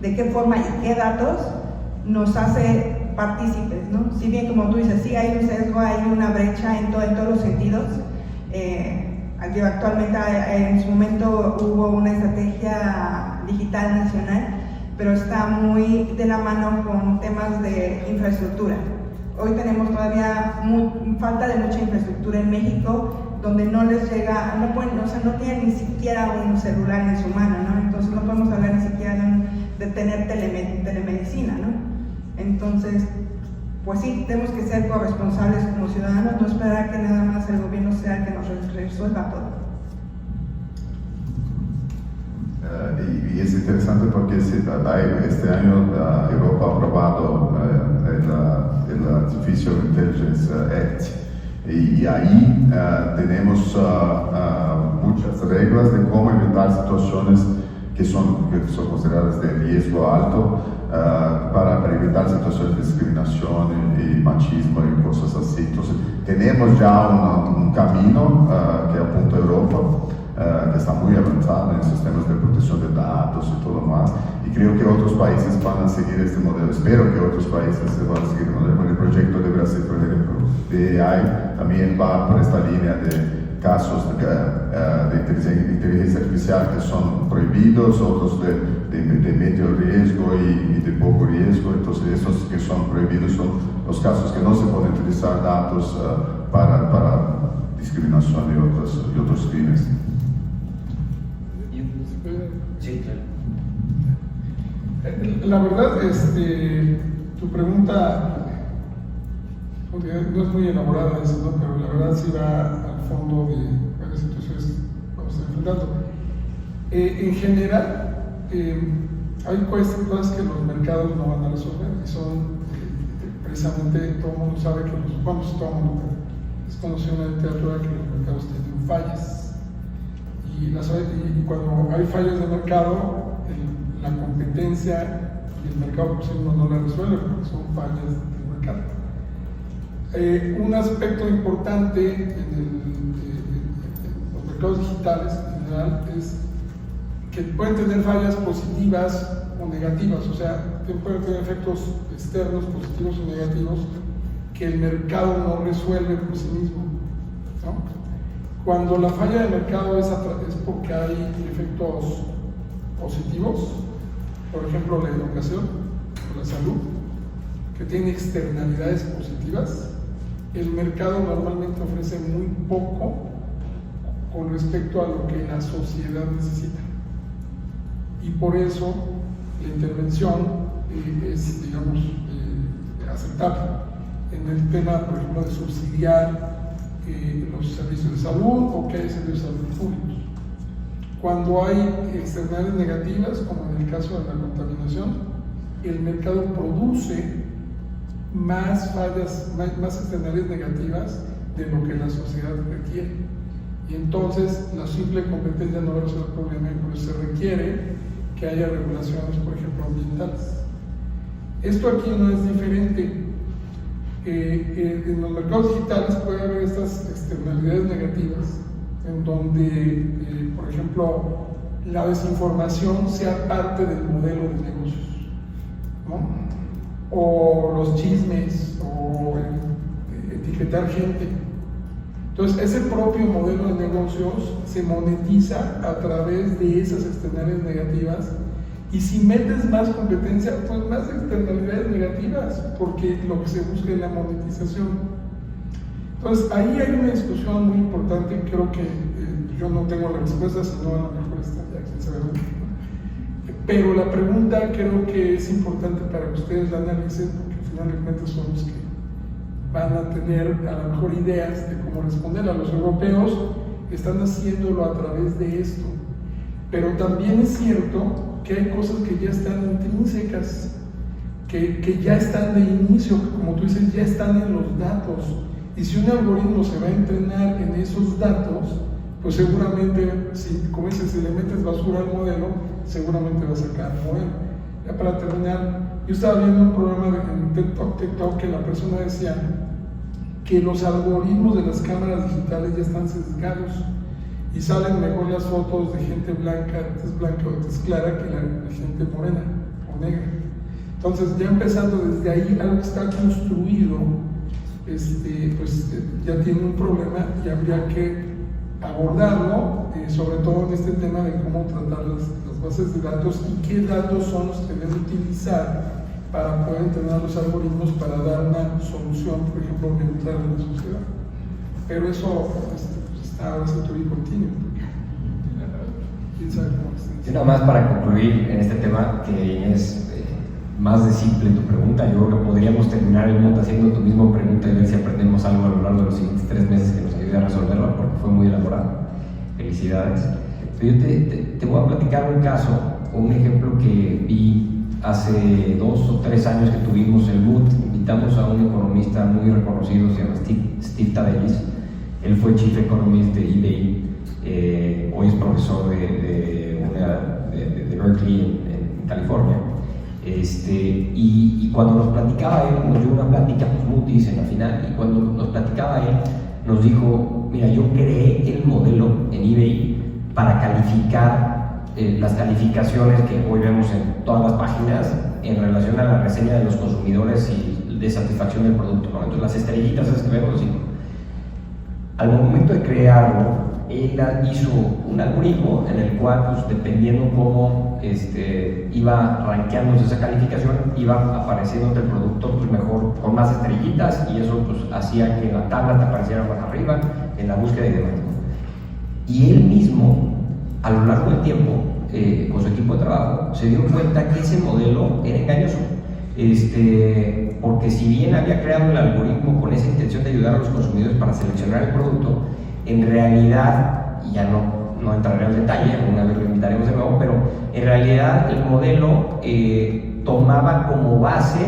de qué forma y qué datos nos hace partícipes, ¿no? Si bien, como tú dices, sí hay un sesgo, hay una brecha en todos los sentidos. Actualmente, en su momento hubo una estrategia digital nacional, pero está muy de la mano con temas de infraestructura. Hoy tenemos todavía falta de mucha infraestructura en México, donde no les llega, no tienen ni siquiera un celular en su mano, ¿no? Entonces no podemos hablar ni siquiera de tener telemedicina, ¿no? Entonces, pues sí, tenemos que ser corresponsables como ciudadanos, no esperar que nada más el gobierno sea el que nos resuelva todo. Y es interesante porque este año Europa ha aprobado el Artificial Intelligence Act y ahí tenemos muchas reglas de cómo evitar situaciones que son consideradas de riesgo alto para evitar situaciones de discriminación y machismo y cosas así. Entonces tenemos ya un camino que apunta a Europa, que está muy avanzado en sistemas de protección de datos y todo más, y creo que otros países van a seguir este modelo. Espero que otros países se van a seguir el modelo. El proyecto de Brasil, por ejemplo, de AI, también va por esta línea de casos de inteligencia artificial que son prohibidos, otros de medio riesgo y de poco riesgo. Entonces esos que son prohibidos son los casos que no se pueden utilizar datos para discriminación y otros fines. Sí, claro. La verdad, tu pregunta no es muy elaborada, ¿no? Pero la verdad sí va al fondo de varias situaciones que vamos enfrentando. En general, hay cosas que los mercados no van a resolver y son precisamente, todo el mundo sabe que es conocido en la literatura que los mercados tienen fallas. Y cuando hay fallas de mercado, la competencia y el mercado por sí mismo no la resuelve porque son fallas del mercado. Un aspecto importante en los mercados digitales en general es que pueden tener fallas positivas o negativas, o sea, pueden tener efectos externos positivos o negativos que el mercado no resuelve por sí mismo, ¿no? Cuando la falla de mercado es porque hay efectos positivos, por ejemplo la educación o la salud, que tiene externalidades positivas, el mercado normalmente ofrece muy poco con respecto a lo que la sociedad necesita. Y por eso la intervención es, digamos, aceptable en el tema, por ejemplo, de subsidiar los servicios de salud o que hay servicios de salud públicos. Cuando hay externalidades negativas, como en el caso de la contaminación, el mercado produce más fallas, más externalidades negativas de lo que la sociedad requiere. Y entonces la simple competencia no va a resolver el problema y por eso se requiere que haya regulaciones, por ejemplo, ambientales. Esto aquí no es diferente. En los mercados digitales puede haber estas externalidades negativas en donde, por ejemplo, la desinformación sea parte del modelo de negocios, ¿no? O los chismes, o etiquetar gente. Entonces, ese propio modelo de negocios se monetiza a través de esas externalidades negativas, y si metes más competencia, pues más externalidades negativas, porque lo que se busca es la monetización. Entonces, ahí hay una discusión muy importante. Creo que yo no tengo la respuesta, sino a lo mejor está ya quien sabe. Pero la pregunta creo que es importante para que ustedes la analicen, porque al final de cuentas son los que van a tener a lo mejor ideas de cómo responder. A los europeos están haciéndolo a través de esto, pero también es cierto que hay cosas que ya están intrínsecas, que ya están de inicio, que como tú dices, ya están en los datos, y si un algoritmo se va a entrenar en esos datos, pues seguramente, como dices, si le metes basura al modelo, seguramente va a sacar un modelo. Ya para terminar, yo estaba viendo un programa en TikTok que la persona decía que los algoritmos de las cámaras digitales ya están sesgados y salen mejor las fotos de gente blanca, tez blanca o tez clara, que la gente morena o negra. Entonces, ya empezando desde ahí, algo que está construido, pues ya tiene un problema y habría que abordarlo, sobre todo en este tema de cómo tratar las bases de datos y qué datos son los que deben utilizar para poder entrenar los algoritmos para dar una solución, por ejemplo, neutral en la sociedad. Pero eso está ahora se tuvo continuo. ¿Quién sabe cómo está? Y nada más para concluir en este tema, que es más de simple tu pregunta. Yo creo que podríamos terminar el mundo haciendo tu misma pregunta y ver si aprendemos algo a lo largo de los siguientes 3 meses que nos ayude a resolverlo, porque fue muy elaborado. Felicidades. Pero yo te voy a platicar un caso, un ejemplo que vi hace 2 o 3 años que tuvimos el MUT. Invitamos a un economista muy reconocido, se llama Steve Tadelis. Él fue Chief Economist de eBay, hoy es profesor de Berkeley en California. Y cuando nos platicaba él, nos dio una plática, pues Moody's en la final, y cuando nos platicaba él, nos dijo: mira, yo creé el modelo en eBay para calificar las calificaciones que hoy vemos en todas las páginas en relación a la reseña de los consumidores y de satisfacción del producto, ¿no? Entonces, las estrellitas esas que vemos, al momento de crearlo, él hizo un algoritmo en el cual, pues, dependiendo cómo iba rankeándose esa calificación, iba apareciendo el producto, pues, mejor, con más estrellitas, y eso, pues, hacía que en la tabla te apareciera más arriba en la búsqueda y demás, ¿no? Y él mismo, a lo largo del tiempo, con su equipo de trabajo, se dio cuenta que ese modelo era engañoso, porque si bien había creado el algoritmo con esa intención de ayudar a los consumidores para seleccionar el producto, en realidad, y ya no entraré al detalle, alguna vez lo invitaremos de nuevo, pero en realidad el modelo tomaba como base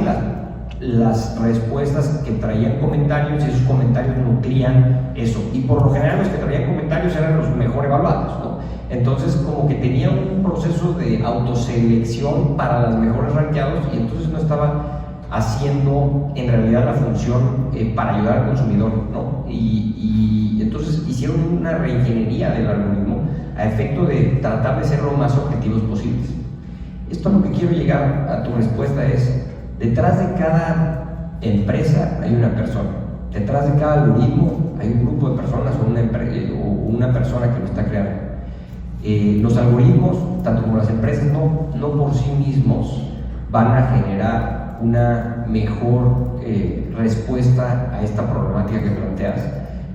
las respuestas que traían comentarios, y esos comentarios nutrían eso, y por lo general los que traían comentarios eran los mejor evaluados, ¿no? Entonces, como que tenía un proceso de autoselección para los mejores rankeados, y entonces no estaba haciendo en realidad la función para ayudar al consumidor, ¿no? Y entonces hicieron una reingeniería del algoritmo a efecto de tratar de ser lo más objetivos posibles. Esto a lo que quiero llegar a tu respuesta es: detrás de cada empresa hay una persona, detrás de cada algoritmo hay un grupo de personas o una persona que lo está creando. Los algoritmos, tanto como las empresas, no por sí mismos van a generar una mejor respuesta a esta problemática que planteas,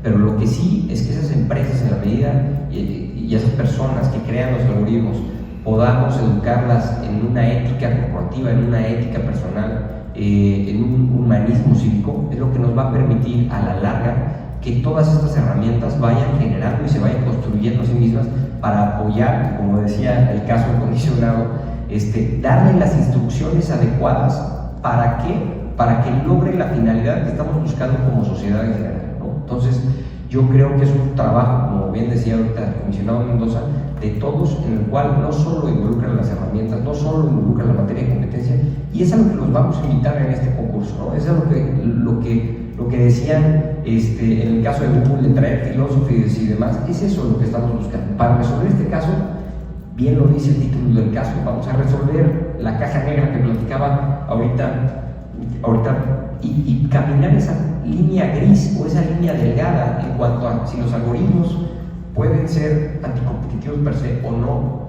pero lo que sí es que esas empresas, en la medida y esas personas que crean los algoritmos, podamos educarlas en una ética corporativa, en una ética personal, en un humanismo cívico, es lo que nos va a permitir a la larga que todas estas herramientas vayan generando y se vayan construyendo a sí mismas para apoyar, como decía el caso del comisionado, darle las instrucciones adecuadas. ¿Para qué? Para que logre la finalidad que estamos buscando como sociedad en general, ¿no? Entonces, yo creo que es un trabajo, como bien decía ahorita el comisionado Mendoza, de todos, en el cual no solo involucran las herramientas, no solo involucran la materia de competencia, y es a lo que los vamos a invitar en este concurso, ¿no? Es a lo que decían en el caso de Google, de traer filósofos y demás, es eso lo que estamos buscando. Para resolver este caso, bien lo dice el título del caso, vamos a resolver la caja negra que platicaba ahorita y caminar esa línea gris o esa línea delgada en cuanto a si los algoritmos pueden ser anticompetitivos per se o no,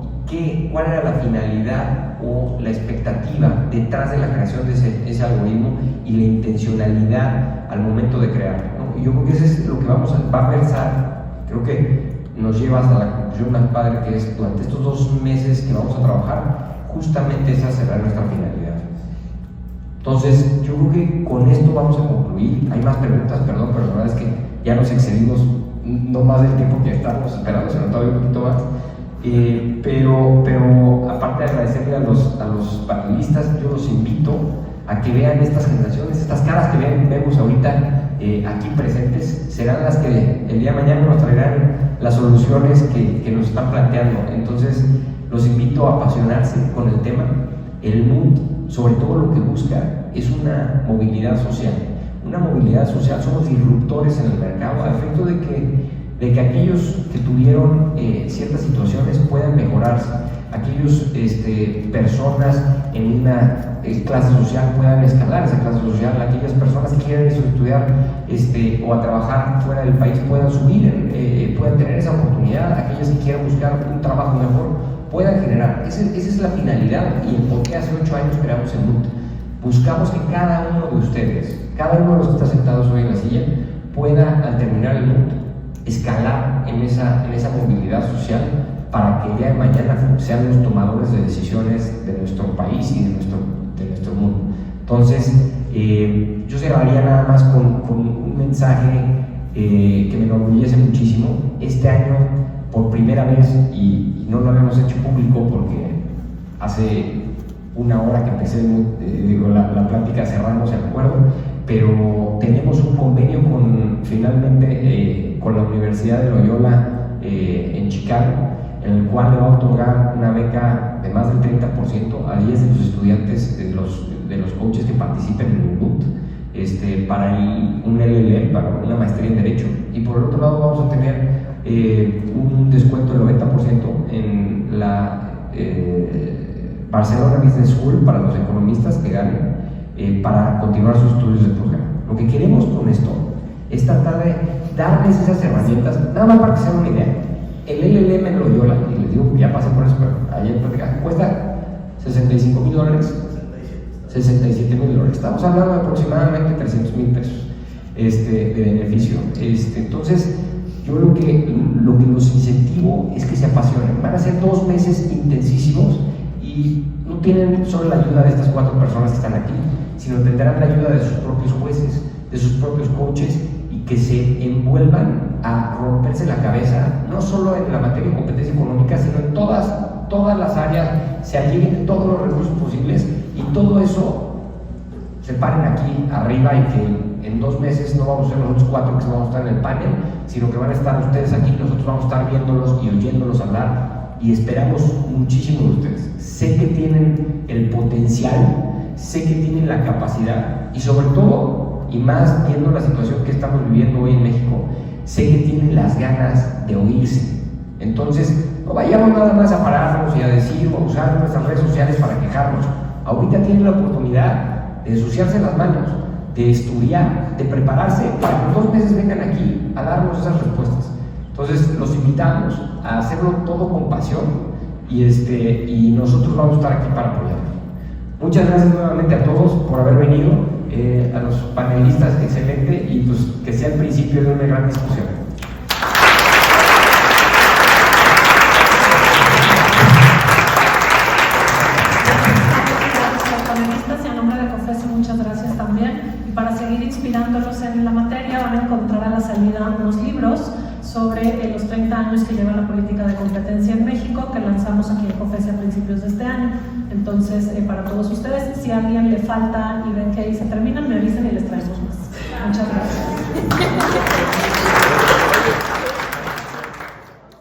cuál era la finalidad o la expectativa detrás de la creación de ese algoritmo y la intencionalidad al momento de crearlo, ¿no? Y yo creo que eso es lo que va a versar, creo que nos lleva hasta la conclusión más padre, que es durante estos 2 meses que vamos a trabajar, justamente esa será nuestra finalidad. Entonces, yo creo que con esto vamos a concluir. Hay más preguntas, perdón, pero la verdad es que ya nos excedimos no más del tiempo que estábamos esperando, sino todavía un poquito más. Pero aparte de agradecerle a los panelistas, yo los invito a que vean estas generaciones, estas caras que vemos ahorita aquí presentes, serán las que el día de mañana nos traerán las soluciones que nos están planteando. Entonces, los invito a apasionarse con el tema. El MUT, sobre todo, lo que busca es una movilidad social. Una movilidad social, somos disruptores en el mercado, a efecto de que aquellos que tuvieron ciertas situaciones puedan mejorarse, aquellos personas en una clase social puedan escalar esa clase social, aquellas personas que quieran estudiar o a trabajar fuera del país puedan subir, puedan tener esa oportunidad, aquellas que quieran buscar un trabajo mejor puedan generar. Esa es la finalidad y el por qué hace 8 años creamos el MUT. Buscamos que cada uno de ustedes, cada uno de los que está sentados hoy en la silla, pueda al terminar el MUT escalar en esa movilidad social para que el día de mañana sean los tomadores de decisiones de nuestro país y de nuestro mundo. Entonces, yo cerraría nada más con un mensaje que me enorgullece muchísimo. Este año, por primera vez, y no lo habíamos hecho público porque hace 1 hora que empecé la plática cerramos el acuerdo, pero tenemos un convenio finalmente con la Universidad de Loyola en Chicago, en el cual le va a otorgar una beca de más del 30% a 10 de los estudiantes, de los coaches que participen en el MUT, para un LLM, para una maestría en Derecho. Y por el otro lado vamos a tener un descuento del 90% en la Barcelona Business School para los economistas que ganen para continuar sus estudios de posgrado. Lo que queremos con esto es tratar de darles esas herramientas, nada más para que se den una idea. El LLM en Loyola, y les digo, ya pasé por eso, pero ayer platicamos, cuesta $65,000, $67,000. Estamos hablando de aproximadamente $300,000 de beneficio. Entonces, yo lo que los incentivo es que se apasionen. Van a ser 2 meses intensísimos y no tienen solo la ayuda de estas 4 personas que están aquí, sino tendrán la ayuda de sus propios jueces, de sus propios coaches, y que se envuelvan a romperse la cabeza, no solo en la materia de competencia económica, sino en todas las áreas, se alleguen todos los recursos posibles y todo eso se paren aquí arriba, y que en 2 meses no vamos a ser nosotros 4 que vamos a estar en el panel, sino que van a estar ustedes aquí, nosotros vamos a estar viéndolos y oyéndolos hablar, y esperamos muchísimo de ustedes. Sé que tienen el potencial, sé que tienen la capacidad, y sobre todo, y más viendo la situación que estamos viviendo hoy en México, sé que tienen las ganas de oírse. Entonces, no vayamos nada más a pararnos y a decir o a usar nuestras redes sociales para quejarnos. Ahorita tienen la oportunidad de ensuciarse las manos, de estudiar, de prepararse para que en 2 meses vengan aquí a darnos esas respuestas. Entonces, los invitamos a hacerlo todo con pasión, y nosotros vamos a estar aquí para apoyarlos. Muchas gracias nuevamente a todos por haber venido, a los panelistas, excelente, y pues que sea el principio de una gran discusión. Muchas gracias también, y para seguir inspirándolos en la materia van a encontrar a la salida unos libros sobre los 30 años que lleva la política de competencia en México, que lanzamos aquí en COFESE a principios de este año. Entonces, para todos ustedes, si a alguien le falta y ven que ahí se terminan, me avisan y les traemos más. Muchas gracias.